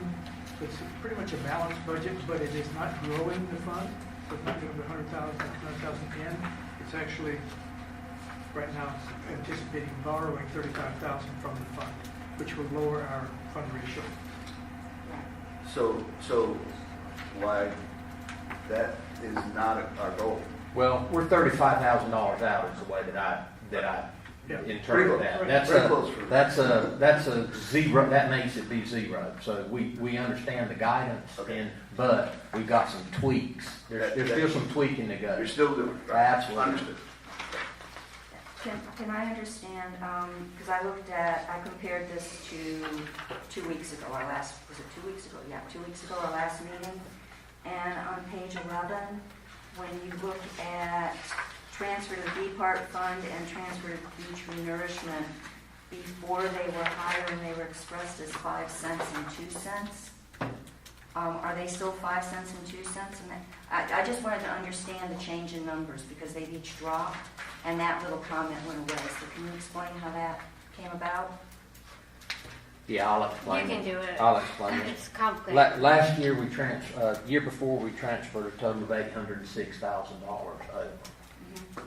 It's pretty much a balanced budget, but it is not growing the fund. So it's not going to be 100,000 in. It's actually, right now, anticipating borrowing 35,000 from the fund, which will lower our fund ratio. So why, that is not our goal. well, we're $35,000 out is the way that I Yeah. interpret that. Very close for- That's a zero, that makes it be zero. So we understand the guidance, Okay. but we've got some tweaks. There's still some tweaking to go. You're still doing. Absolutely. Understood. Can I understand, because I compared this to 2 weeks ago, was it 2 weeks ago? Yeah, 2 weeks ago, our last meeting. And on page 11, when you look at transfer to the B Part Fund and transfer to beach renourishment, before they were higher and they were expressed as 5 cents and 2 cents, Are they still 5 cents and 2 cents? And I just wanted to understand the change in numbers because they've each dropped and that little comment went away. So can you explain how that came about? Yeah, I'll You explain can it. do it. I'll explain it. It's complicated. Last year, year before, we transferred a total of $806,000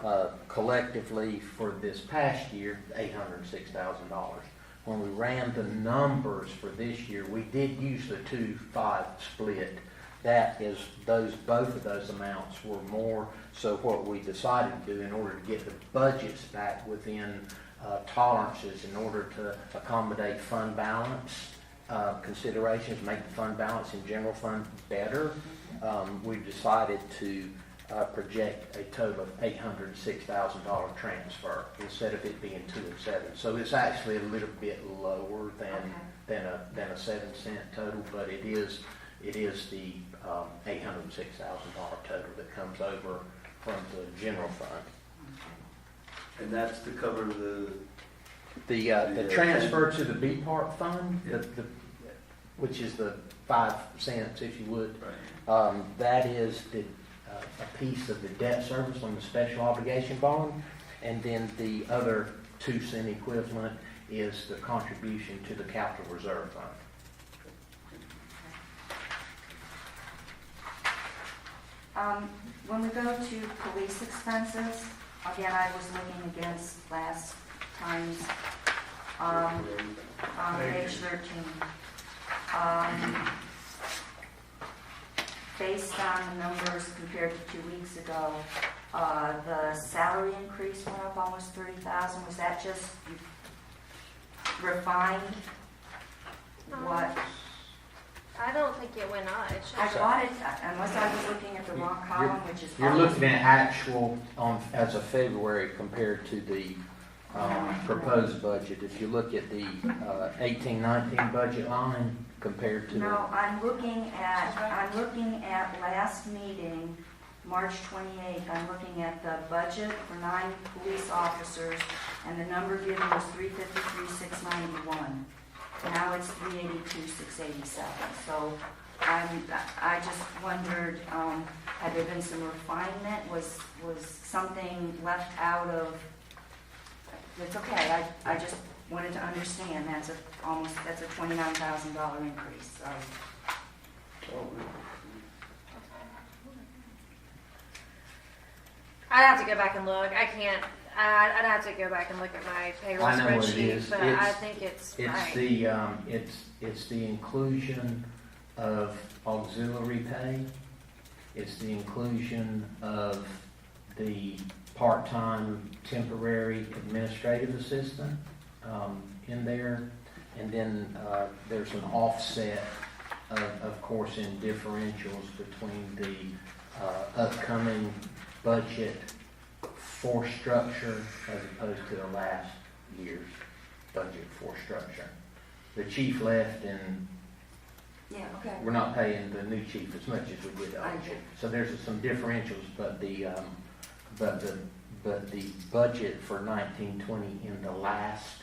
over. Collectively, for this past year, $806,000. When we ran the numbers for this year, we did use the 2-5 split. That is, both of those amounts were more. So what we decided to do in order to get the budgets back within tolerances, in order to accommodate fund balance considerations, make the fund balance in general fund better, we decided to project a total of $806,000 transfer instead of it being 2 and 7. So it's actually a little bit lower than a 7 cent total, but it is the $806,000 total that comes over from the general fund. And that's to cover The transfer to the B Part fund, which is the 5 cents, if you would. right. That is a piece of the debt service on the special obligation bond, and then the other 2 cent equivalent is the contribution to the capital reserve fund. When we go to police expenses, again, I was looking against last time's, on page 13. Based on the numbers compared to 2 weeks ago, the salary increase went up almost 30,000. Was that just refined? What? I don't think it went up. It should I thought it, unless I was looking at the wrong column, which is. You're looking at actual as of February compared to the proposed budget. If you look at the 18-19 budget line compared to No, I'm looking at last meeting, March 28th. I'm looking at the budget for 9 police officers, and the number given was 353,691. Now it's 382,687. So I just wondered, had there been some refinement? Was something left out of? It's okay. I just wanted to understand. That's a $29,000 increase. So. I'd have to go back and look. I can't. I'd have to go back and look at my payroll I know what it spreadsheet, is. but I think it's right. It's the inclusion of auxiliary pay. It's the inclusion of the part-time temporary administrative assistant in there, and then there's an offset of course in differentials between the upcoming budget force structure as opposed to the last year's budget force structure. The chief left, and Yeah. Okay. we're not paying the new chief as much as we did the old chief. So there's some differentials, but the budget for 1920 in the last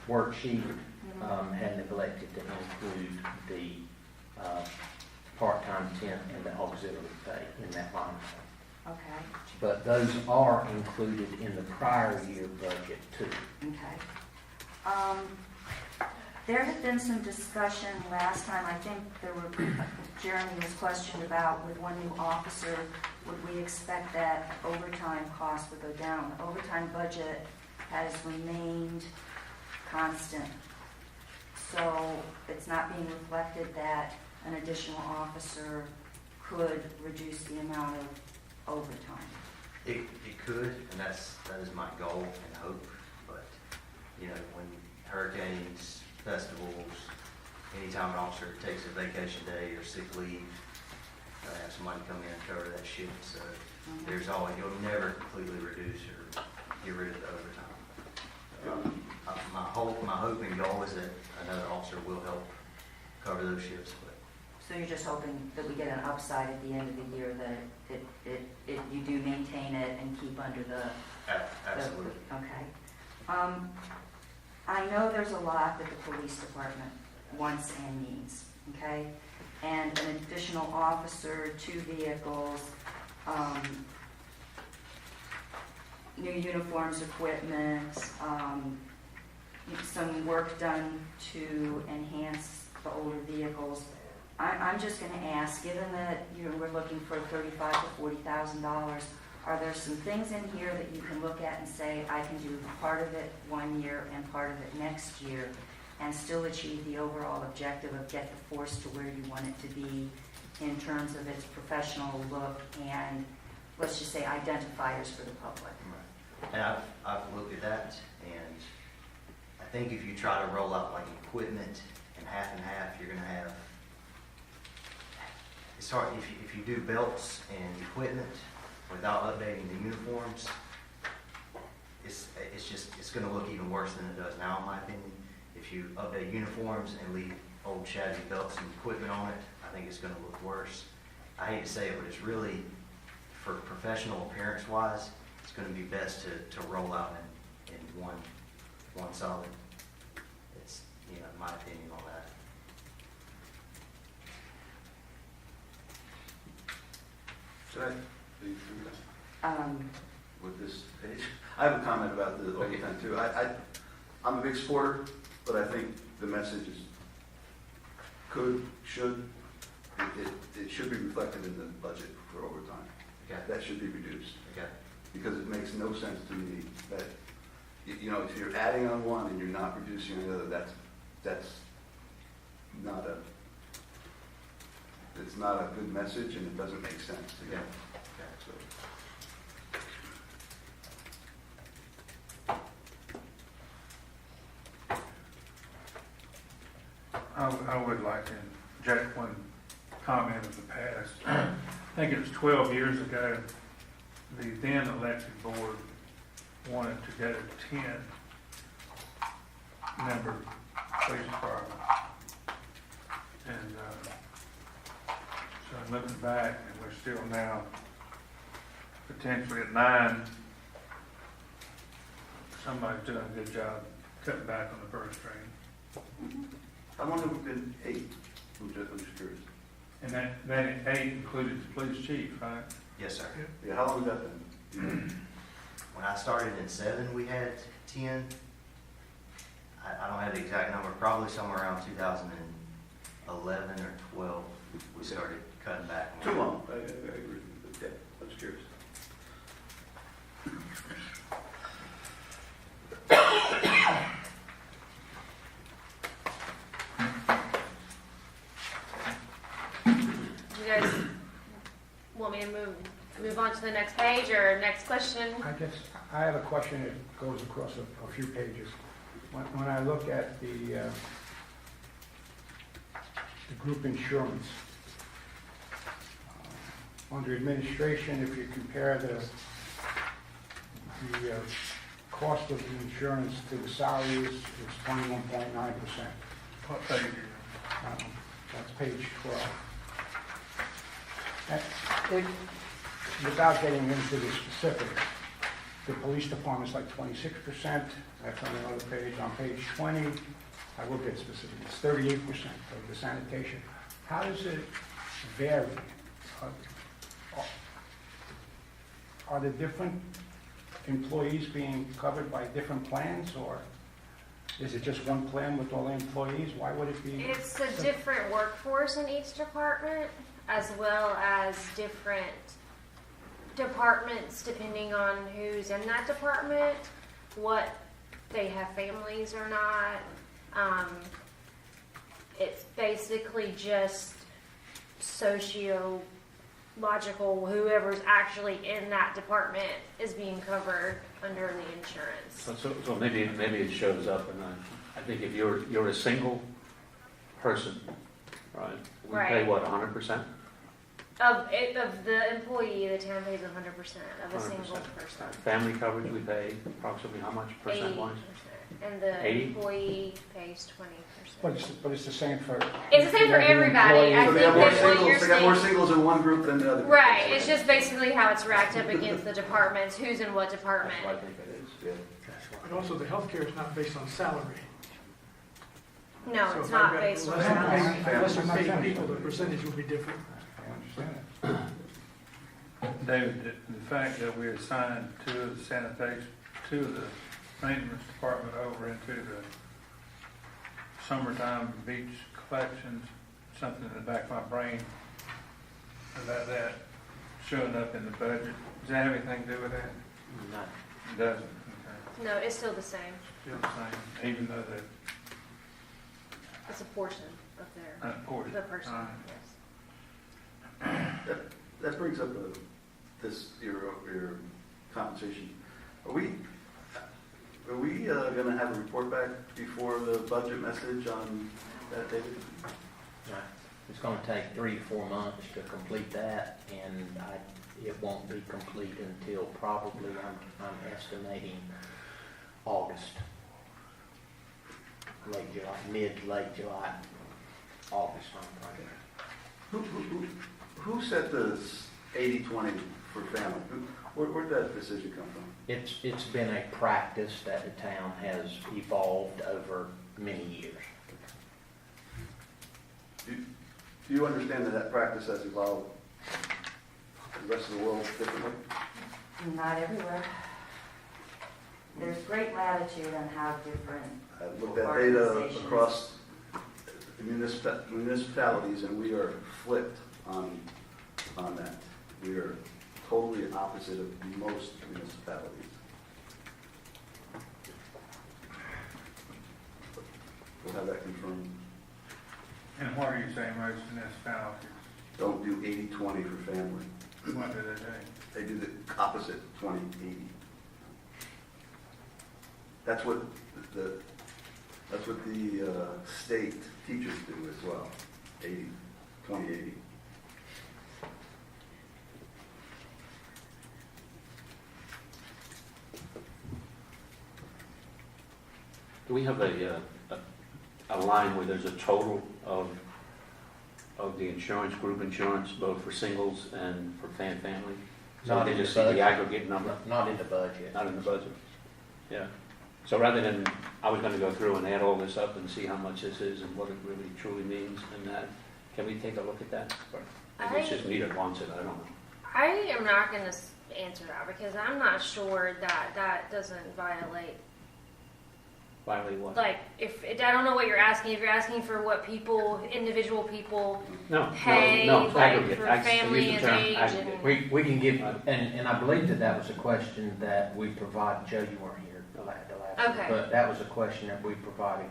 worksheet had neglected to include the part-time temp and the auxiliary pay in that line. Okay. But those are included in the prior year budget too. Okay. There had been some discussion last time, I think Jeremy was questioned about with one new officer, would we expect that overtime costs would go down? The overtime budget has remained constant. So it's not being reflected that an additional officer could reduce the amount of overtime. It could, and that is my goal and hope, but, when hurricanes, festivals, anytime an officer takes a vacation day or sick leave, have somebody come in and cover that shift, so there's always, you'll never completely reduce or get rid of the overtime. My hope and goal is that another officer will help cover those shifts, but. So you're just hoping that we get an upside at the end of the year, that you do maintain it and keep under the. Absolutely. Okay. I know there's a lot that the police department wants and needs, okay? and an additional officer, 2 vehicles, new uniforms, equipment, some work done to enhance the older vehicles. I'm just gonna ask, given that, we're looking for $35,000 to $40,000, are there some things in here that you can look at and say, I can do part of it one year and part of it next year, and still achieve the overall objective of get the force to where you want it to be in terms of its professional look and, let's just say, identifiers for the public? And I've looked at that, and I think if you try to roll out like equipment and half, you're gonna have, it's hard, if you do belts and equipment without updating the uniforms, it's gonna look even worse than it does now, in my opinion. If you update uniforms and leave old shabby belts and equipment on it, I think it's gonna look worse. I hate to say it, but it's really, for professional appearance wise, it's gonna be best to roll out in one solid. It's, my opinion on that. Should I leave through that? With this page? I have a comment about the overtime too. I'm a big supporter, but I think the message is it should be reflected in the budget for overtime. Okay. That should be reduced. Okay. Because it makes no sense to me that, if you're adding on one and you're not reducing on the other, that's not it's not a good message, and it doesn't make sense. Okay. I would like to inject one comment of the past. I think it was 12 years ago, the then elected board wanted to go to 10-member police department. And so I'm looking back, and we're still now potentially at 9. Somebody's doing a good job cutting back on the purse string. I wonder if we've been 8. I'm just curious. And that 8 included the police chief, right? Yes, sir. Yeah, how long has that been? When I started in 7, we had 10. I don't have the exact number, probably somewhere around 2011 or 12, we started cutting back. Too long. I agree. Yeah, I'm just curious. You guys want me to move on to the next page or next question? I guess I have a question that goes across a few pages. When I look at the group insurance, under administration, if you compare the cost of the insurance to the salaries, it's 21.9%. What page are you on? That's page 12. Without getting into the specifics, the police department's like 26%. That's on another page. On page 20, I will get specific. It's 38% of the sanitation. How does it vary? Are the different employees being covered by different plans, or is it just one plan with all the employees? Why would it be? It's a different workforce in each department, as well as different departments depending on who's in that department, what they have families or not. It's basically just sociological, whoever's actually in that department is being covered under the insurance. So maybe it shows up, and I think if you're a single person, right? We pay Right. what, 100%? Of the employee, the town pays 100% of a single 100%. person. Family coverage, we pay approximately how much 80%. percent-wise? And the 80? employee pays 20%. But it's the same for. It's the same for everybody. I So think they got more that's what you're singles, they got more saying. singles in one group than the other. Right, it's just basically how it's racked up against the departments, who's in what That's department. what I think it is. Yeah. But also, the healthcare is not based on salary. No, So it's if I've not got based on lesser hours. paid- Lesser paid people, the percentage will be different. I understand it. David, the fact that we assigned two of the sanitation, two of the maintenance department over into the summertime beach collections, something in the back of my brain about that showing up in the budget. Does that have anything to do with that? No. It doesn't, okay. No, it's still the same. Still the same, even though the, It's a portion of their, portion. the person, All right. yes. That brings up your compensation. Are we gonna have a report back before the budget message on that, David? Right. It's gonna take 3 to 4 months to complete that, and it won't be complete until probably, I'm estimating August. Late July, late July, August, I'm thinking. Who set this 80-20 for family? Where'd that decision come from? It's been a practice that the town has evolved over many years. Do you understand that practice has evolved the rest of the world differently? Not everywhere. There's great latitude on how different, I've looked at data across municipalities, and we are flipped on that. We are totally opposite of most municipalities. We'll have that confirmed. And what are you saying most municipalities? Don't do 80-20 for family. What do they do? They do the opposite, 20-80. That's what the state teachers do as well, 20-80. Do we have a line where there's a total of the insurance, group insurance, both for singles and for family? So Not we in just the see the budget. aggregate number, Not in the budget. not in the budget? Yeah. So rather than, I was gonna go through and add all this up and see how much this is and what it really truly means and that, can we take a look at that? Or maybe it's just me that wants it, I don't know. I am not gonna answer that because I'm not sure that that doesn't violate, Finally, what? like, I don't know what you're asking. If you're asking for what people, individual people No, pay, no, like, aggregate. for I family use the and term age aggregate. and. We can give, and I believe that was a question that we provided, Joe, you weren't here the last. Okay. But that was a question that we provided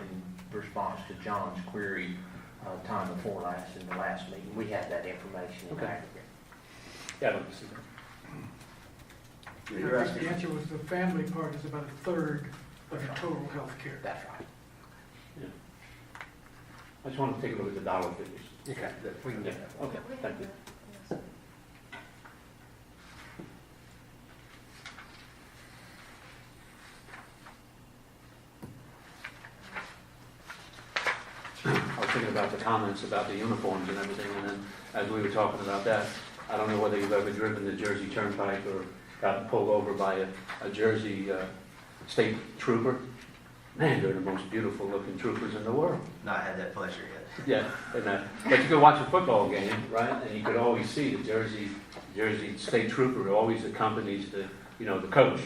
in response to John's query time before last, in the last meeting. We had that information in Okay. aggregate. Yeah, I'd like to see that. Yeah, you're I think asking, the answer was the family part is about a third of your total health care. That's right. I just want to take a look at the dollar figures. Okay. We can Yeah, get that. okay, thank you. I was thinking about the comments about the uniforms and everything, and then as we were talking about that, I don't know whether you've ever driven the Jersey Turnpike or gotten pulled over by a Jersey state trooper. Man, they're the most beautiful looking troopers in the world. Not had that pleasure yet. Yeah, and, but you could watch a football game, right? And you could always see the Jersey state trooper always accompanies the coach.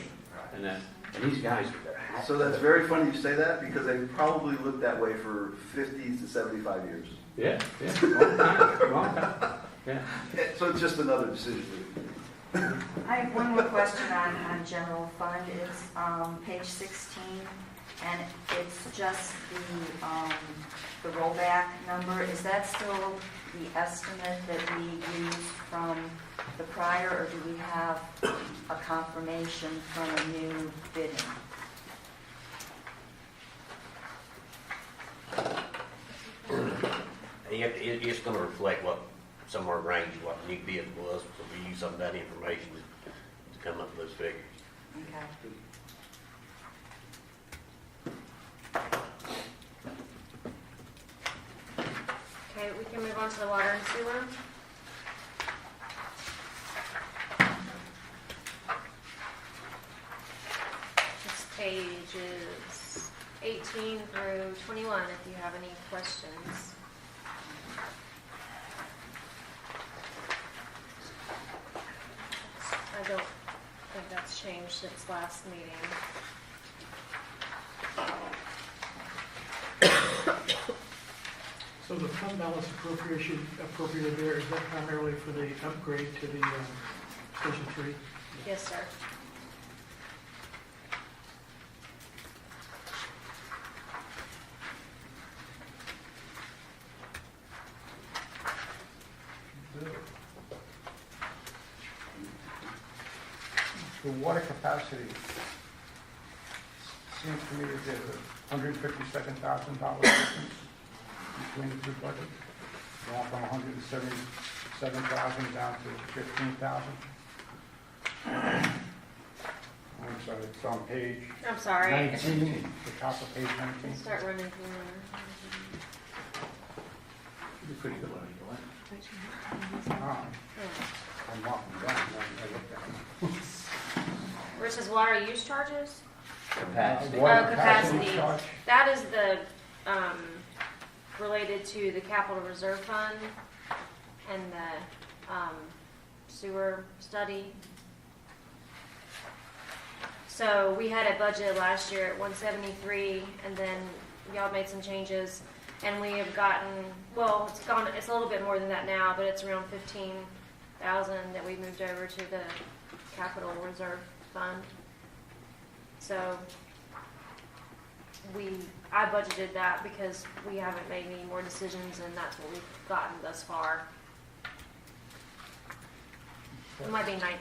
And that, and these guys with their hats. so that's very funny you say that, because they probably lived that way for 50 to 75 years. Yeah, long time, long time. Yeah. So it's just another decision. I have one more question on general fund. It's page 16, and it's just the rollback number. Is that still the estimate that we used from the prior, or do we have a confirmation from a new bidding? It's gonna reflect what somewhere range, what the new bid was, so we use some of that information to come up with those figures. Okay. Okay, we can move on to the water and sewer. It's pages 18 through 21 if you have any questions. I don't think that's changed since last meeting. So the fund balance appropriation appropriated there, is that primarily for the upgrade to the Station 3? Yes, sir. The water capacity seems to me that there's $157,000 difference between the two budgets, going from 177,000 down to 15,000. I'm sorry, it's on page I'm sorry. 19, the top of page 19. Let's start running through them. Should be pretty good one, you know what? I'm walking down, I looked at them. Where it says water use charges? Capacity. Water Oh, capacity. charge. That is the, related to the capital reserve fund and the, sewer study. So we had it budgeted last year at 173, and then y'all made some changes, and we have gotten, well, it's a little bit more than that now, but it's around 15,000 that we moved over to the capital reserve fund. So I budgeted that because we haven't made any more decisions, and that's what we've gotten thus far. It might be 19,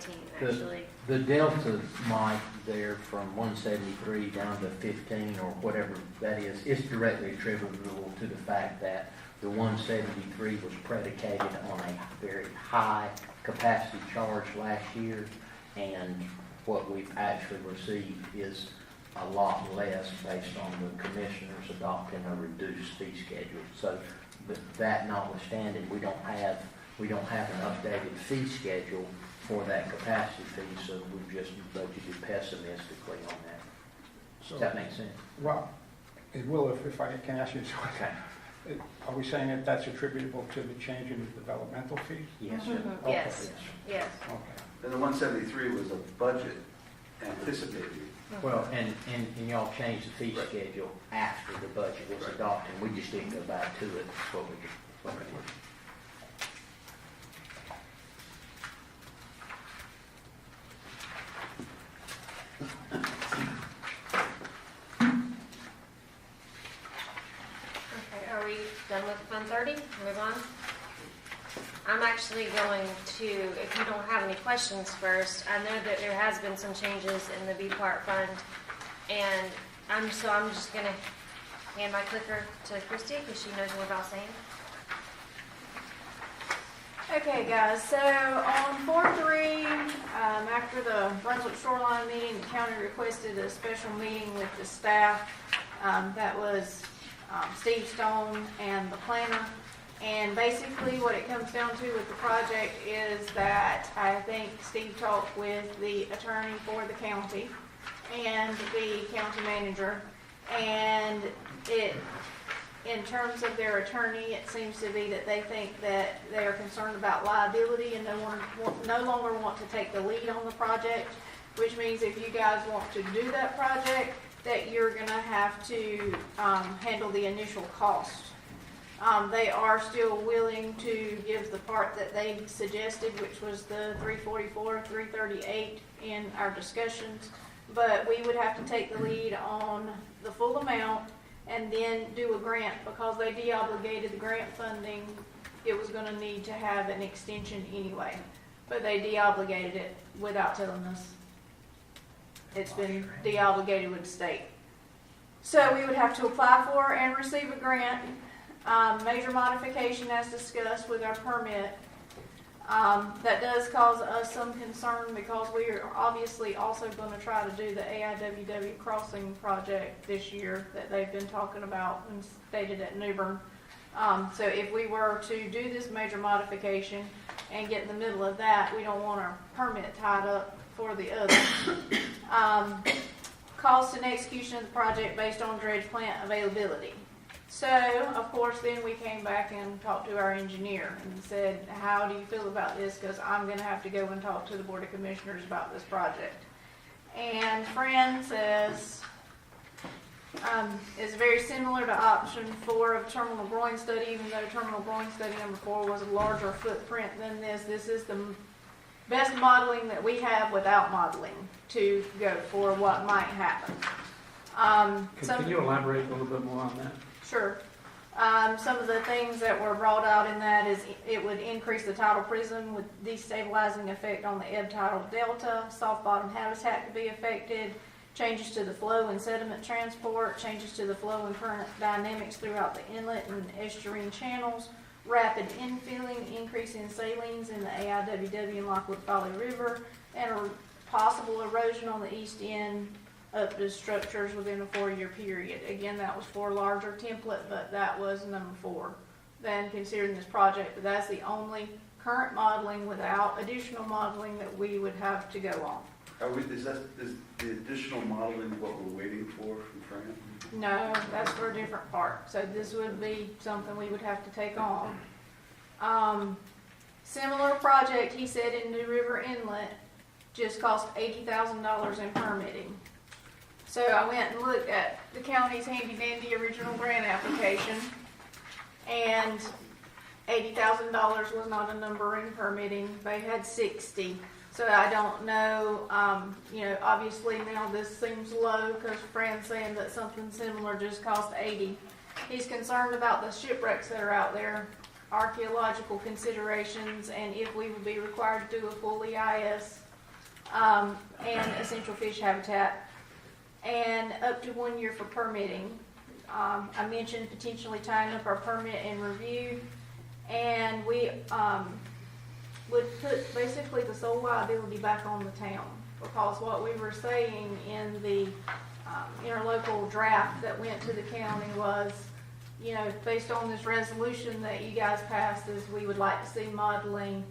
actually. The delta, Mike, there from 173 down to 15 or whatever that is directly attributable to the fact that the 173 was predicated on a very high capacity charge last year, and what we've actually received is a lot less based on the commissioners adopting a reduced fee schedule. So, but that notwithstanding, we don't have an updated fee schedule for that capacity fee, so we've just budgeted pessimistically on that. Does that make sense? Well, it will if I can ask you this question. Okay. Are we saying that that's attributable to the change in the developmental fees? Yes, sir. Mhm. Okay. Yes, yes. Okay. And the 173 was a budget anticipated. Well, and y'all changed the fee Right. schedule after the budget was Right. adopted. We just didn't go back to it. That's what we did. Okay, are we done with Fund 30? Move on? I'm actually going to, if you don't have any questions first, I know that there has been some changes in the B-Part Fund, and I'm just going to hand my clicker to Christy, because she knows more about sand. Okay, guys, so on 4-3, after the Brunswick Shoreline meeting, the county requested a special meeting with the staff. That was Steve Stone and the planner. And basically what it comes down to with the project is that I think Steve talked with the attorney for the county and the county manager. And in terms of their attorney, it seems to be that they think that they are concerned about liability and no longer want to take the lead on the project, which means if you guys want to do that project, that you're going to have to handle the initial cost. They are still willing to give the part that they suggested, which was the 344, 338 in our discussions, but we would have to take the lead on the full amount and then do a grant, because they de-obligated the grant funding. It was going to need to have an extension anyway, but they de-obligated it without telling us. It's been de-obligated with the state. So we would have to apply for and receive a grant. Major modification as discussed with our permit. That does cause us some concern because we are obviously also going to try to do the AIWW crossing project this year that they've been talking about and stated at Newbern. So if we were to do this major modification and get in the middle of that, we don't want our permit tied up for the other. cost and execution of the project based on dredge plant availability. So, of course, then we came back and talked to our engineer and said, how do you feel about this? Because I'm gonna have to go and talk to the Board of Commissioners about this project. And Fran says, is very similar to option 4 of terminal groin study, even though terminal groin study number 4 was a larger footprint than this. This is the best modeling that we have without modeling to go for what might happen. Can you elaborate a little bit more on that? Sure. Some of the things that were brought out in that is it would increase the tidal prism with destabilizing effect on the ebb tidal delta, soft bottom habitat could be affected, changes to the flow and sediment transport, changes to the flow and current dynamics throughout the inlet and estuarine channels, rapid infilling, increase in salines in the AIWW and Lockwood Folly River, and a possible erosion on the east end up to structures within a 4-year period. Again, that was for a larger template, but that was number 4. Then considering this project, but that's the only current modeling without additional modeling that we would have to go on. Is the additional modeling what we're waiting for from Fran? No, that's for a different part. So this would be something we would have to take on. Similar project, he said, in New River Inlet, just cost $80,000 in permitting. So I went and looked at the county's handy dandy original grant application, and $80,000 was not a number in permitting. They had 60. So I don't know, obviously now this seems low because Fran's saying that something similar just cost 80. He's concerned about the shipwrecks that are out there, archaeological considerations, and if we would be required to do a full EIS, and essential fish habitat, and up to 1 year for permitting. I mentioned potentially tying up our permit and review, and we would put basically the sole liability back on the town, because what we were saying in the interlocal draft that went to the county was, based on this resolution that you guys passed, is we would like to see modeling.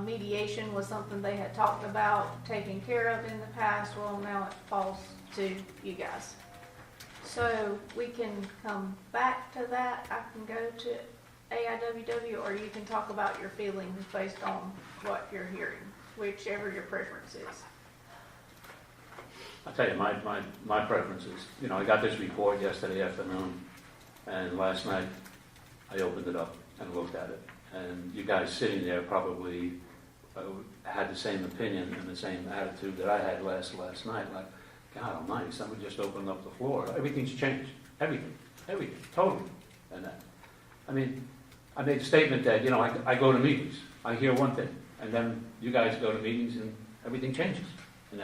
Mediation was something they had talked about taking care of in the past. Well, now it falls to you guys. So we can come back to that. I can go to AIWW, or you can talk about your feelings based on what you're hearing, whichever your preference is. I'll tell you, my preference is, I got this report yesterday afternoon, and last night I opened it up and looked at it. And you guys sitting there probably had the same opinion and the same attitude that I had last night. Like, God almighty, someone just opened up the floor. Everything's changed. Everything, totally. And I made a statement that, I go to meetings. I hear one thing. And then you guys go to meetings and everything changes. And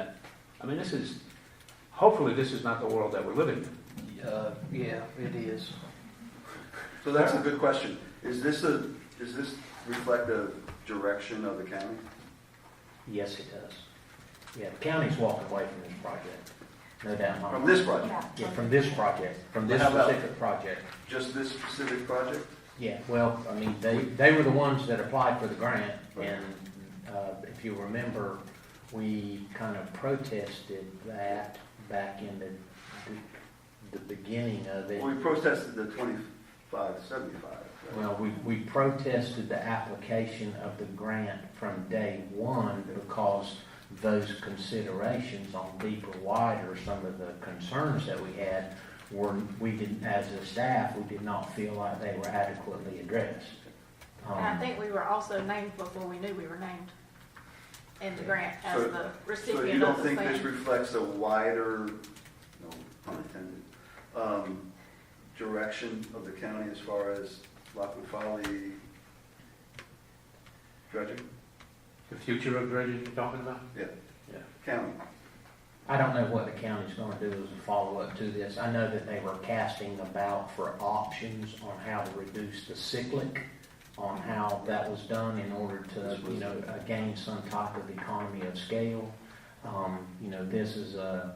hopefully this is not the world that we're living in. Yeah, it is. So that's a good question. Does this reflect the direction of the county? Yes, it does. Yeah, the county's walking away from this project, no doubt. From this project? Yeah, from this project, from this How about- specific project. Just this specific project? Yeah, well, they were the ones that applied for the grant, and if you remember, we kind of protested that back in the beginning of it. Well, we protested the 2575. Right? Well, we protested the application of the grant from day one because those considerations on deeper, wider, some of the concerns that we had we didn't, as a staff, we did not feel like they were adequately addressed. And I think we were also named before we knew we were named in the grant as the recipient So you don't of the think this fund. reflects a wider, no pun intended, direction of the county as far as Lockwood Folly dredging? The future of dredging you're talking about? Yeah. Yeah. County. I don't know what the county's going to do as a follow-up to this. I know that they were casting about for options on how to reduce the cyclic, on how that was done in order to, gain some type of economy of scale. This is a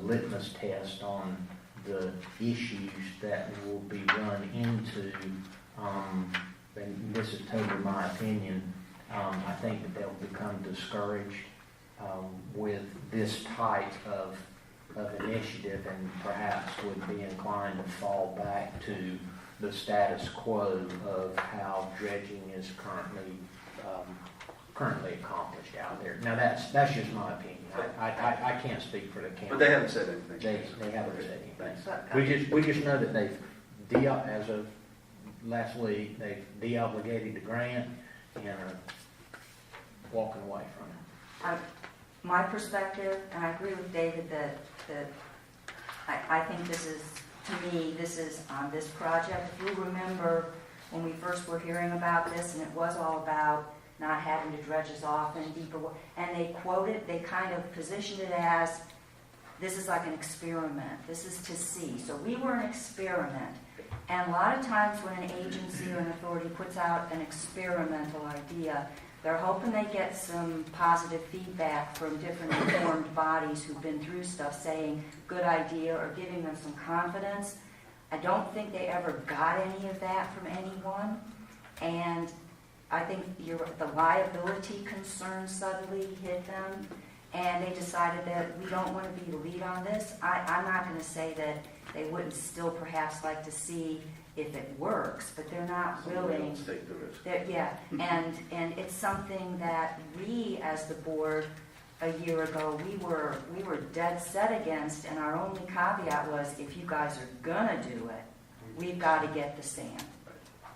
litmus test on the issues that will be run into, and this is totally my opinion, I think that they'll become discouraged with this type of of initiative and perhaps would be inclined to fall back to the status quo of how dredging is currently accomplished out there. Now, that's just my opinion. I can't speak for the county. But they haven't said anything. They haven't said anything. But- We just know that they've, as of last week, they've de-obligated the grant and are walking away from it. My perspective, and I agree with David that I think this is, to me, this is on this project. If you remember when we first were hearing about this, and it was all about not having to dredge as often, deeper, and they kind of positioned it as, this is like an experiment. This is to see. So we were an experiment. And a lot of times when an agency or an authority puts out an experimental idea, they're hoping they get some positive feedback from different informed bodies who've been through stuff saying, good idea, or giving them some confidence. I don't think they ever got any of that from anyone. And I think the liability concerns suddenly hit them, and they decided that we don't want to be the lead on this. I'm not going to say that they wouldn't still perhaps like to see if it works, but they're not willing. Let's take the risk. Yeah, and it's something that we, as the board, a year ago, we were dead set against, and our only caveat was, if you guys are gonna do it, we've got to get the sand.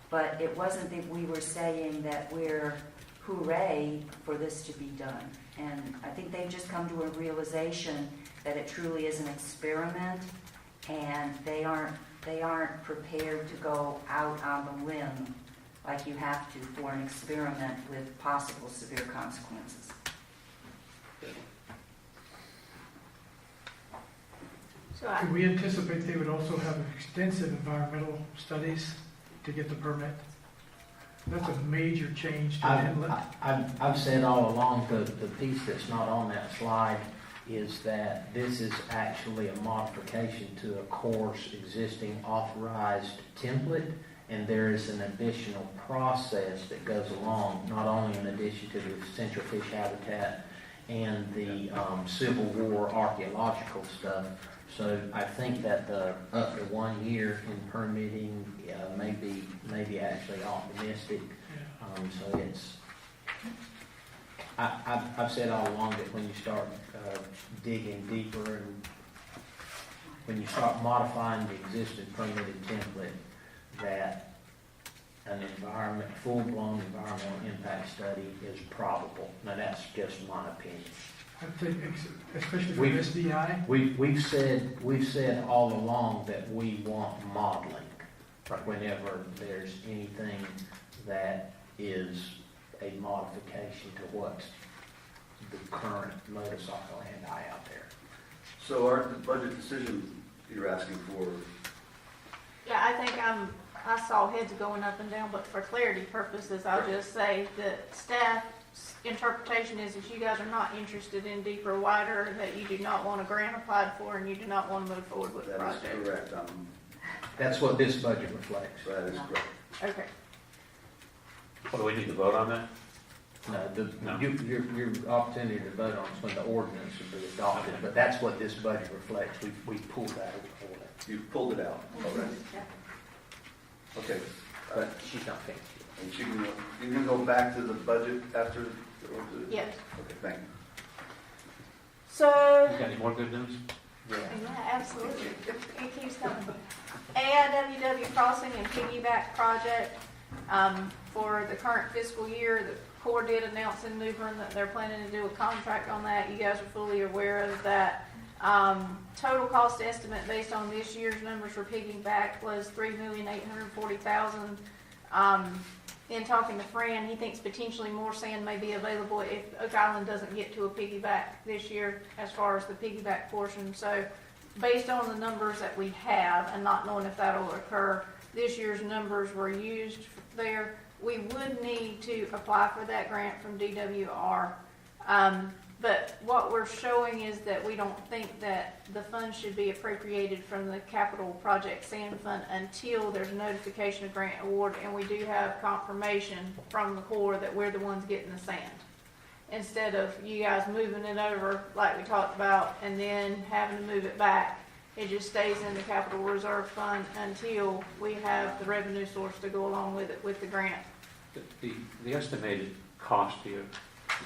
But it wasn't that we were saying that we're hooray for this to be done. And I think they've just come to a realization that it truly is an experiment, and they aren't prepared to go out on the limb like you have to for an experiment with possible severe consequences. So Could we anticipate they would also have extensive environmental studies to get the permit? That's a major change to the inlet. I've said all along, the piece that's not on that slide is that this is actually a modification to a course existing authorized template, and there is an additional process that goes along, not only in addition to the central fish habitat and the Civil War archaeological stuff. So I think that the up to 1 year in permitting may be actually optimistic. So it's, I've said all along that when you start digging deeper and when you start modifying the existing permitted template, that an full-blown environmental impact study is probable. Now, that's just my opinion. I think, especially for We- SDI, We've said all along that we want modeling, like whenever there's anything that is a modification to what's the current modus operandi out there. So our budget decision you're asking for, yeah, I think I saw heads going up and down, but for clarity purposes, I'll just say that staff's interpretation is that you guys are not interested in deeper, wider, that you do not want a grant applied for, and you do not want to move forward with the that is project. correct. That's what this budget reflects. That is correct. Okay. What, do we need to vote on that? No, your opportunity to vote on is when the ordinance will be adopted, but that's what this budget reflects. We pulled that over. You pulled it out already. Okay. But she's not finished. And you can go back to the budget after? Yes. Okay, thank you. So, You got any more good news? Yeah. yeah, absolutely. It keeps coming. AIWW crossing and piggyback project, for the current fiscal year, the Corps did announce in New Bern that they're planning to do a contract on that. You guys are fully aware of that. Total cost estimate based on this year's numbers for piggyback was $3,840,000. In talking to Fran, he thinks potentially more sand may be available if Oak Island doesn't get to a piggyback this year as far as the piggyback portion. So based on the numbers that we have and not knowing if that'll occur, this year's numbers were used there. We would need to apply for that grant from DWR. But what we're showing is that we don't think that the funds should be appropriated from the capital project sand fund until there's notification of grant award, and we do have confirmation from the Corps that we're the ones getting the sand. instead of you guys moving it over like we talked about and then having to move it back. It just stays in the capital reserve fund until we have the revenue source to go along with it with the grant. The estimated cost here,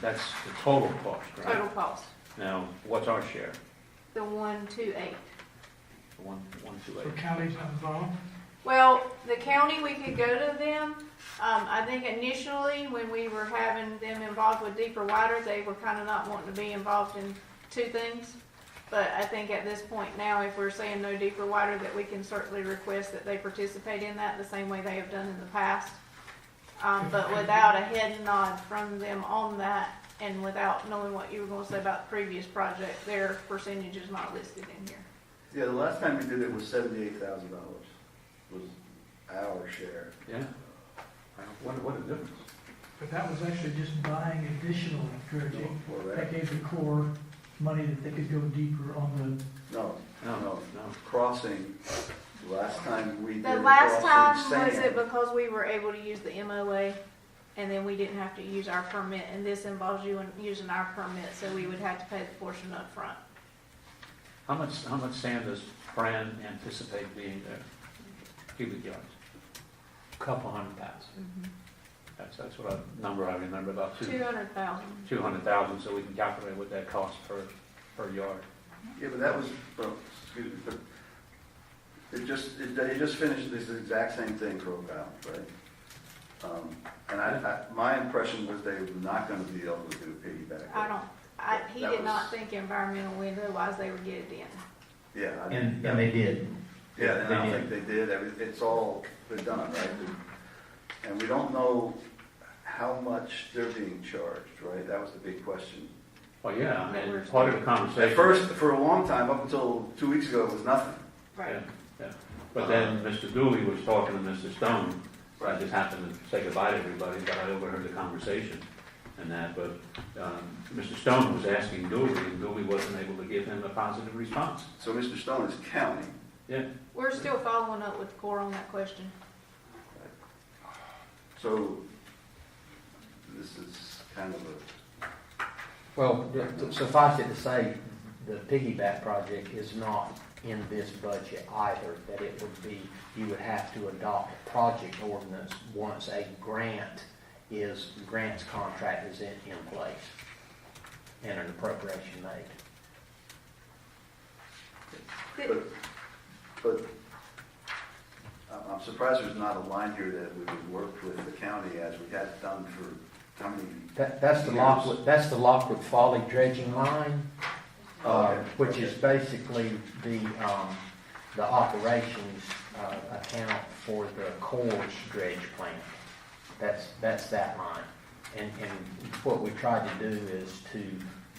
that's the total cost, right? Total cost, Now, what's our share? the 128. The one, So 128. county's not involved? Well, the county, we could go to them. I think initially, when we were having them involved with deeper wider, they were kind of not wanting to be involved in two things. But I think at this point now, if we're saying no deeper wider, that we can certainly request that they participate in that the same way they have done in the past. But without a head nod from them on that, and without knowing what you were going to say about the previous project, their percentage is not listed in here. Yeah, the last time we did it was $78,000 was our share. Yeah. What a difference. But that was actually just buying additional dredging. Or that. That gave the Corps money that they could go deeper on No, No, no, no. crossing, the last time we did The it, last time, crossing was it sand. because we were able to use the MOA, and then we didn't have to use our permit, and this involves you in using our permit, so we would have to pay the portion up front. How much sand does Fran anticipate being there? Cubic yards? Couple 100,000. That's what a number I remember, about 200,000. 200,000, so we can calculate what that costs per yard. Yeah, but that was, well, excuse me, but they just finished this exact same thing for Oak Island, right? And my impression was they were not gonna be able to do a piggyback. He That did not was- think environmental wind, otherwise they would get it in. Yeah. And they did. Yeah, and I They don't think they did, it's all, they're done, right? And we don't know how much they're being charged, right? That was the big question. Well, yeah, I That mean, we're- part of the conversation. At first, for a long time, up until 2 weeks ago, it was nothing. Right. Yeah. But then Mr. Dooley was talking to Mr. Stone. I just happened to say goodbye to everybody, but I overheard the conversation and that. But Mr. Stone was asking Dooley, and Dooley wasn't able to give him a positive response. So Mr. Stone is counting. Yeah. We're still following up with the Corps on that question. So this is kind of a, Well, suffice it to say, the piggyback project is not in this budget either, that it would be, you would have to adopt a project ordinance once a grant's contract is in place and an appropriation made. but I'm surprised there's not a line here that we would work with the county as we had done for how many? That's the Lockwood Folly dredging line, Okay. which is basically the operations account for the Corps dredge plant. That's that line. And what we try to do is to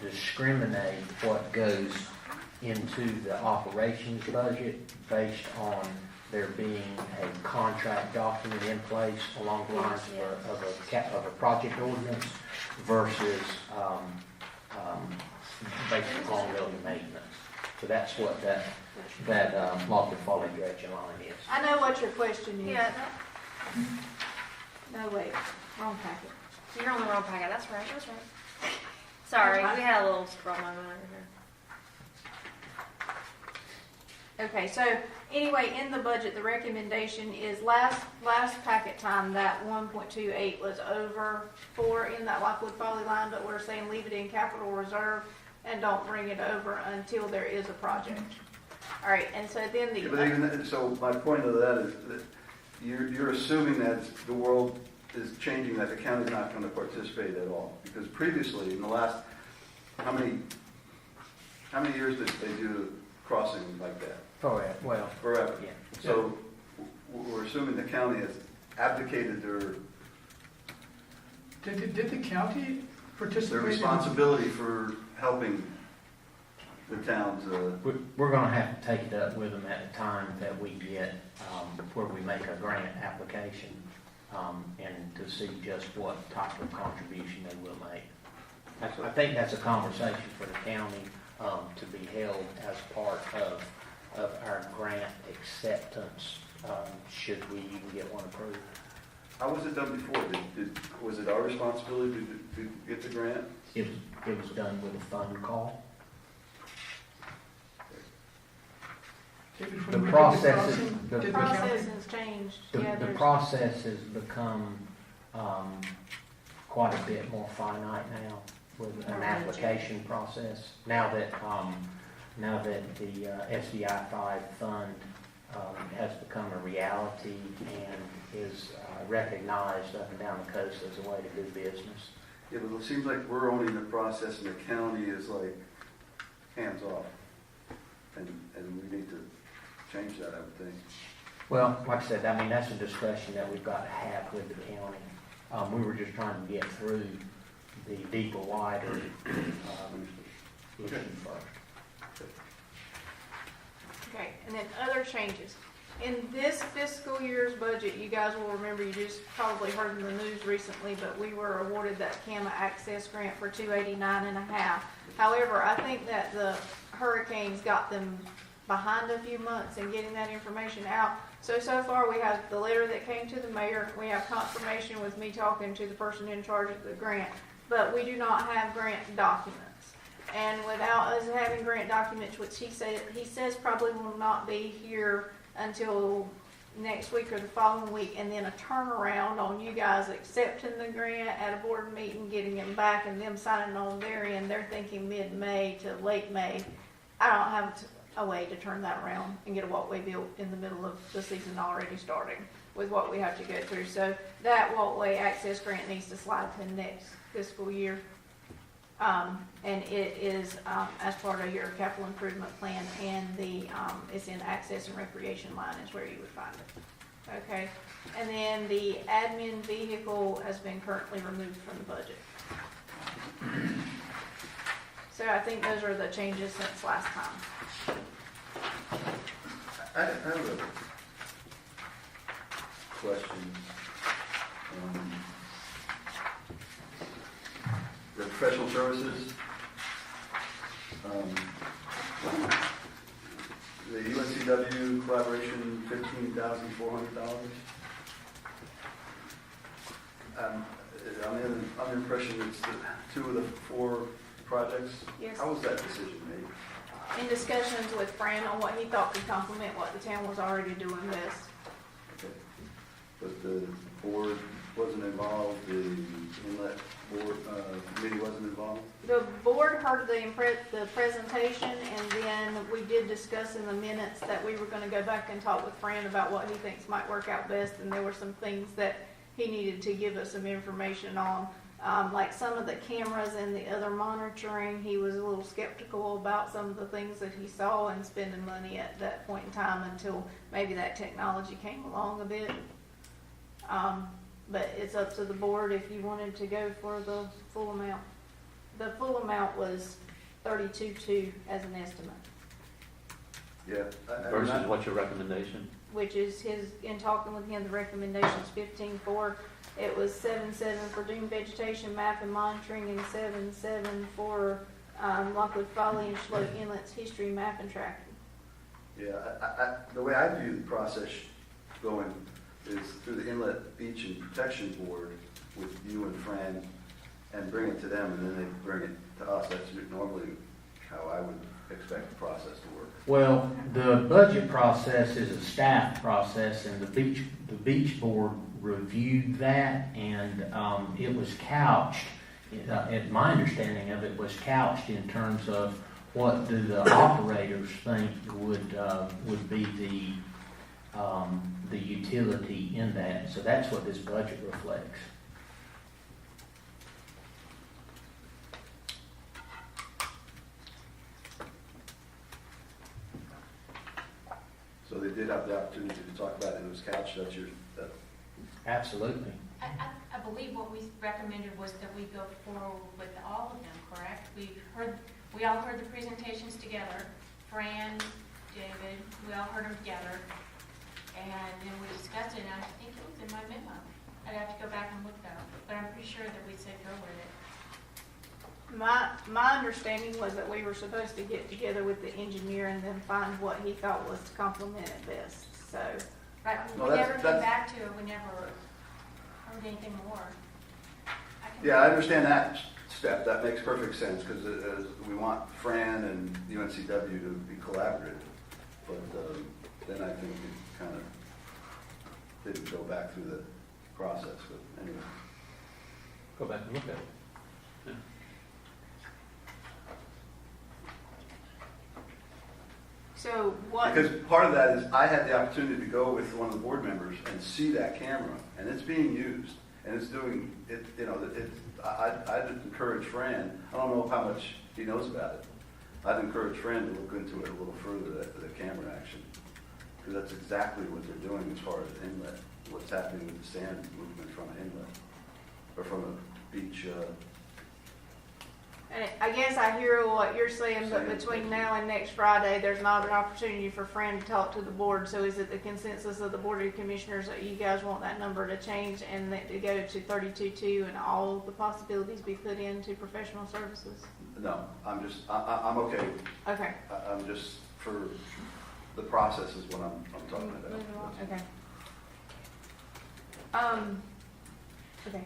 discriminate what goes into the operations budget based on there being a contract document in place along the lines of a project ordinance versus basic ongoing maintenance. So that's what that Lockwood Folly dredging line is. I know what your question is. Yeah, No, wait, wrong packet. you're on the wrong packet. That's right. Sorry, we had a little scroll moment over here. Okay, so anyway, in the budget, the recommendation is last packet time, that 1.28 was over for in that Lockwood Folly line, but we're saying leave it in capital reserve and don't bring it over until there is a project. All right, and so then Yeah, but even, so my point of that is that you're assuming that the world is changing, that the county's not going to participate at all. Because previously, in the last, how many years did they do crossing like that? Well, Forever. yeah. So we're assuming the county has abdicated their Did the county participate? in- responsibility for helping the towns. We're gonna have to take it up with them at the time that we get, where we make our grant application, and to see just what type of contribution they will make. I think that's a conversation for the county, to be held as part of our grant acceptance, should we even get one approved. How was it done before? Was it our responsibility to get the grant? It was done with a phone call. Maybe The from process crossing, is, get the Process has changed. Yeah, the there's- process has become, quite a bit more finite now with an application process. Now that the SDI 5 fund, has become a reality and is recognized up and down the coast as a way to do business. Yeah, but it seems like we're owning the process and the county is like hands off. And we need to change that, I would think. Well, like I said, I mean, that's a discussion that we've got to have with the county. We were just trying to get through the deeper, wider, issue first. Okay, and then other changes. In this fiscal year's budget, you guys will remember, you just probably heard in the news recently, but we were awarded that CAMA Access Grant for $289.5. However, I think that the hurricanes got them behind a few months in getting that information out. So far, we have the letter that came to the mayor. We have confirmation with me talking to the person in charge of the grant, but we do not have grant documents. And without us having grant documents, which he says probably will not be here until next week or the following week, and then a turnaround on you guys accepting the grant at a board meeting, getting it back, and them signing on their end, they're thinking mid-May to late May. I don't have a way to turn that around and get a walkway built in the middle of the season already starting with what we have to go through. So that walkway access grant needs to slide to next fiscal year. And it is as part of your capital improvement plan, and it's in access and recreation line is where you would find it. Okay, and then the admin vehicle has been currently removed from the budget. So I think those are the changes since last time. I have a question. The professional services, the UNCW collaboration, $15,400. I'm under the impression it's two of the 4 projects. Yes. How was that decision made? In discussions with Fran on what he thought could complement what the town was already doing best. Okay. But the board wasn't involved, the inlet board, committee wasn't involved? The board heard the presentation, and then we did discuss in the minutes that we were gonna go back and talk with Fran about what he thinks might work out best, and there were some things that he needed to give us some information on. Like some of the cameras and the other monitoring, he was a little skeptical about some of the things that he saw and spending money at that point in time until maybe that technology came along a bit. But it's up to the board if you wanted to go for the full amount. The full amount was 32.2 as an estimate, Yeah. Versus what's your recommendation? which is in talking with him, the recommendation's 15.4. It was 7.7 for dune vegetation map and monitoring, and 7.7 for Lockwood Folly and Schloat Inlet's history map and tracking. Yeah, the way I view the process going is through the Inlet Beach and Protection Board with you and Fran, and bring it to them, and then they bring it to us. That's normally how I would expect the process to work. Well, the budget process is a staff process, and the beach board reviewed that, and it was couched, my understanding of it was couched in terms of what do the operators think would be the utility in that. So that's what this budget reflects. So they did have the opportunity to talk about it, and it was couched. That's Absolutely. I believe what we recommended was that we go forward with all of them, correct? We all heard the presentations together, Fran, David, we all heard them together, and then we discussed it, and I think it was in my memo. I'd have to go back and look though, but I'm pretty sure that we said go with it. My understanding was that we were supposed to get together with the engineer and then find what he thought was to complement it best, so. Right, No, we that's- never came that's- back to it, we never, heard anything more. Yeah, I understand that step, that makes perfect sense, because we want Fran and UNCW to be collaborative, but then I think it kind of didn't go back through the process, but anyway. Go back and look at it. Yeah. So what, Because part of that is I had the opportunity to go with one of the board members and see that camera, and it's being used, and it's doing, it. You know, I'd encourage Fran, I don't know how much he knows about it, I'd encourage Fran to look into it a little further, the camera action, because that's exactly what they're doing as far as inlet, what's happening with the sand movement from an inlet, or from a beach. and I guess I hear what you're saying, but between now and next Friday, there's not an opportunity for Fran to talk to the board. So is it the consensus of the Board of Commissioners that you guys want that number to change and that to go to 32.2 and all the possibilities be put into professional services? No, I'm just, I'm okay. Okay. I'm just, for the process is what I'm talking about. Moving on, okay. Okay.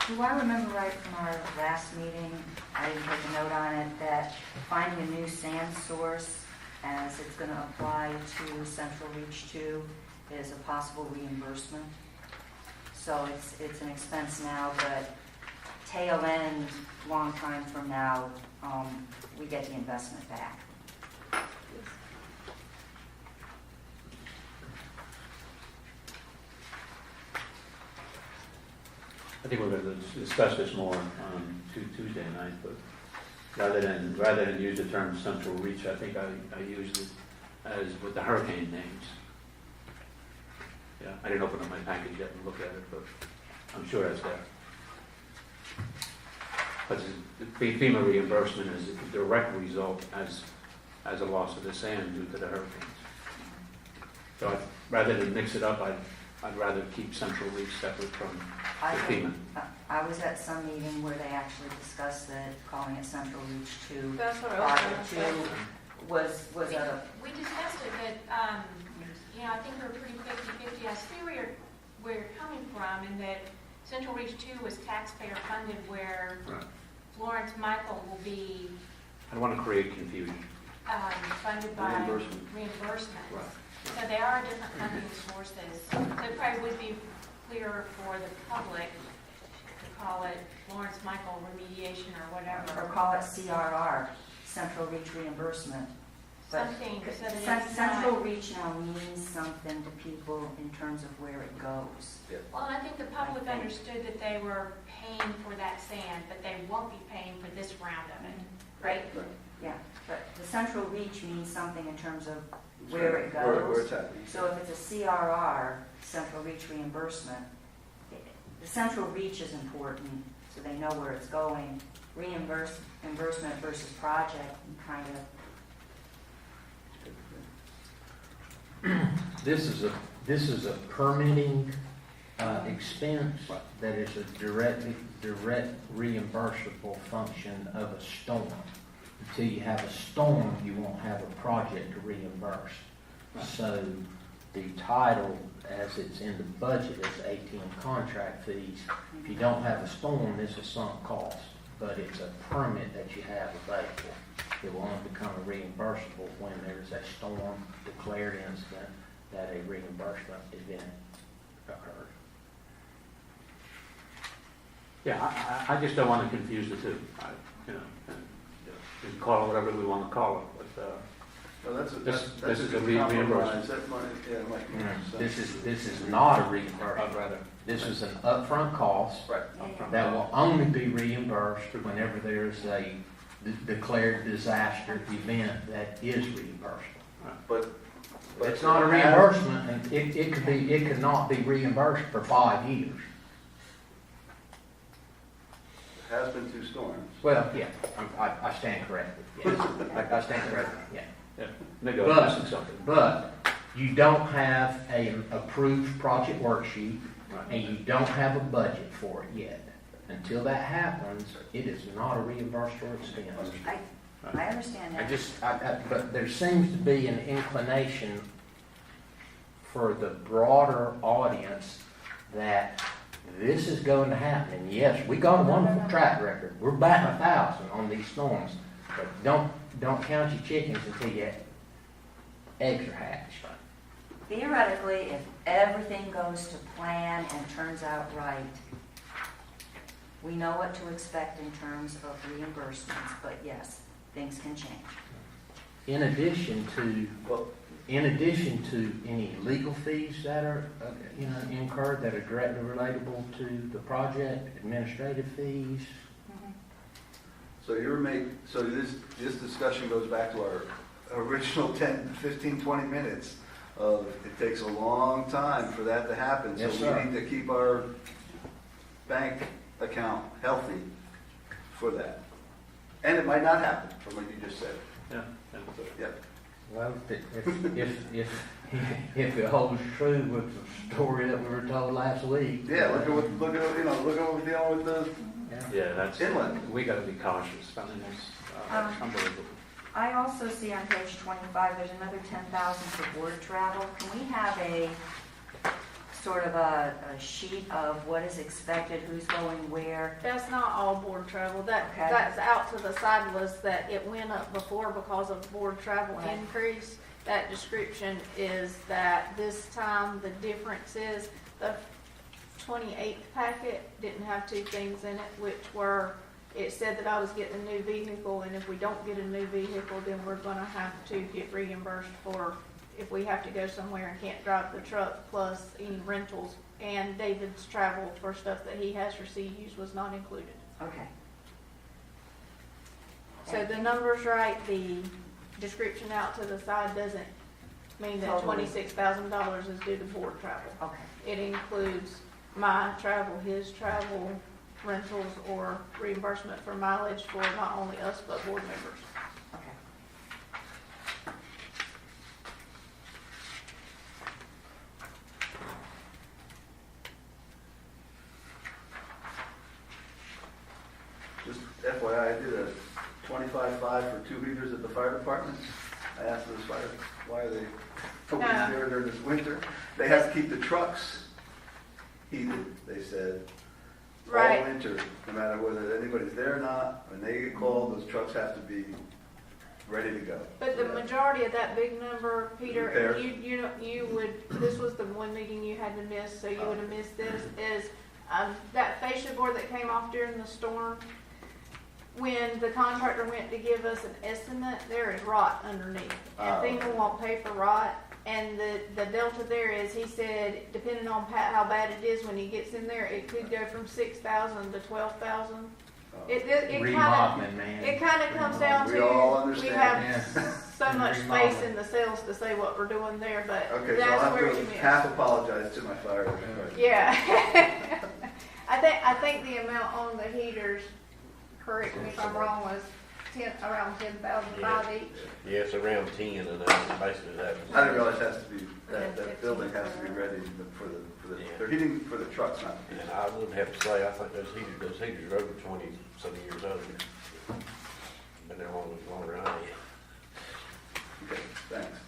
Do I remember right from our last meeting, I didn't take a note on it, that finding a new sand source as it's going to apply to Central Reach 2 is a possible reimbursement? So it's an expense now, but tail end, long time from now, we get the investment back. I think we're going to discuss this more on Tuesday night, but rather than use the term central reach, I think I used it as with the hurricane names. Yeah, I didn't open up my package yet and look at it, but I'm sure it's there. But the FEMA reimbursement is a direct result as a loss of the sand due to the hurricanes. So rather than mix it up, I'd rather keep central reach separate from the FEMA. I was at some meeting where they actually discussed it, calling it Central Reach 2. That's what I was Project going to 2 was a, We discussed it, but, I think we're pretty 50-50. I see where you're coming from, and that Central Reach 2 was taxpayer funded, where Right. Florence Michael will be I don't want to create confusion. funded by Reimbursement. reimbursement. Right. So they are different funding sources. So it probably would be clearer for the public to call it Florence Michael remediation or whatever. or call it CRR, Central Reach Reimbursement. But Something so that it's Central not. Reach now means something to people in terms of where it goes. Well, and I think the public understood that they were paying for that sand, but they won't be paying for this round of it, right? Yeah, but the Central Reach means something in terms of where it Where goes. it's happening. So if it's a CRR, Central Reach Reimbursement, the Central Reach is important, so they know where it's going. Reimbursement versus project, kind of. This is a permitting expense that is a direct reimbursable function of a storm. Until you have a storm, you won't have a project to reimburse. So the title, as it's in the budget, is ATM contract fees. If you don't have a storm, it's a sunk cost, but it's a permit that you have available. It will only become reimbursable when there's a storm declared incident that a reimbursement event occurred. Yeah, I just don't want to confuse the two. We can call it whatever we want to call it, but No, that's This a is a good compromise. reimbursement. That might, yeah, it might make sense. This is not a I'd reimbursement. rather. This is an upfront cost Right. that will only be reimbursed whenever there's a declared disaster event that is reimbursable. But It's not a reimbursement, and it could not be reimbursed for 5 years. Has been 2 storms. Well, yeah, I stand corrected, yes. I stand corrected, yeah. Yeah, maybe I'm missing something. But you don't have an approved project worksheet, Right. and you don't have a budget for it yet. Until that happens, it is not a reimbursed or expense. I understand that. But there seems to be an inclination for the broader audience that this is going to happen. And yes, we got a wonderful track record. We're batting 1,000 on these storms. But don't count your chickens until your eggs are hatched. Theoretically, if everything goes to plan and turns out right, we know what to expect in terms of reimbursements, but yes, things can change. In addition to any legal fees that are, incurred that are directly relatable to the project, administrative fees. So this discussion goes back to our original 10, 15, 20 minutes of it takes a long time for that to happen. Yes, So sir. we need to keep our bank account healthy for that. And it might not happen, from what you just said. Yeah. So, yeah. Well, if it holds true with the story that we were told last week. Yeah, look at what we're dealing with the Yeah, that's, inland. we gotta be cautious. I mean, it's unbelievable. I also see on page 25, there's another 10,000 for board travel. Can we have a sort of a sheet of what is expected, who's going where? That's not all board travel. Okay. That's out to the side list that it went up before because of board travel Right. increase. That description is that this time the difference is the 28th packet didn't have two things in it, which were, it said that I was getting a new vehicle, and if we don't get a new vehicle, then we're gonna have to get reimbursed for if we have to go somewhere and can't drive the truck, plus any rentals. And David's travel for stuff that he has for CUs was not included. Okay. So the number's right, the description out to the side doesn't mean that Totally. $26,000 is due to board travel. Okay. It includes my travel, his travel, rentals, or reimbursement for mileage for not only us, but board members. Okay. Just FYI, I did a 25.5 for 2 liters at the fire department. I asked those fire, why are they focused there during this winter? They have to keep the trucks heated, they said, all Right. winter, no matter whether anybody's there or not. When they get called, those trucks have to be ready to go. But the majority of that big number, Peter, Repairs. you would, this was the one meeting you had to miss, so you would have missed this, is, that fascia board that came off during the storm. When the contractor went to give us an estimate, there is rot underneath. And Oh. FEMA won't pay for rot. And the delta there is, he said, depending on how bad it is when he gets in there, it could go from 6,000 to 12,000. It kind of, Remodeling, man. it kind of comes down to, We all we understand. have so much space Remodeling. in the cells to say what we're doing there, but Okay, so I'll that's have where you to miss. half apologize to my fire department. Yeah. I think the amount on the heaters, correct me if I'm wrong, was around 10,005 each. Yeah, it's around 10, and that's basically that. I didn't realize it has to be, that building has to be ready for the, Yeah. they're heating for the trucks, not the And people. I would have to say, I think those heaters are over 20-some years old. Been there longer than I am. Okay, thanks.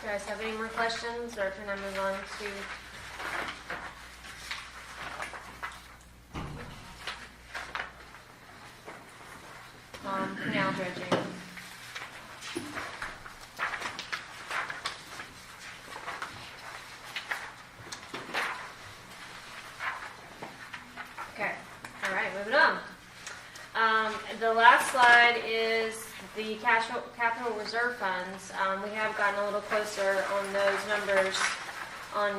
You guys have any more questions, or can I move on to? Canal dredging. Okay, all right, moving on. The last slide is the capital reserve funds. We have gotten a little closer on those numbers on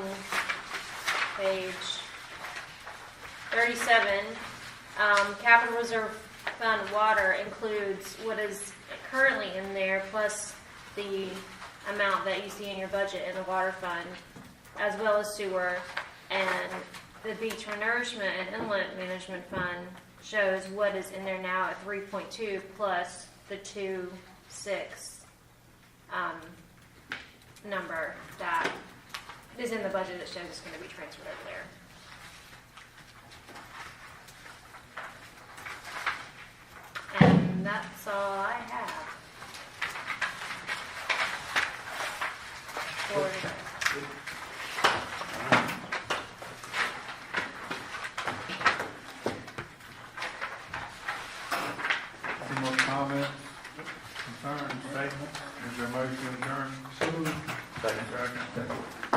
page 37. Capital reserve fund water includes what is currently in there, plus the amount that you see in your budget in the water fund, as well as sewer, and the beach renourishment and inlet management fund shows what is in there now at 3.2 plus the 2.6 number that is in the budget that shows it's going to be transferred over there. And that's all I have. For Any more comments, concerns, statements? Is there a motion to adjourn? So moved. Second.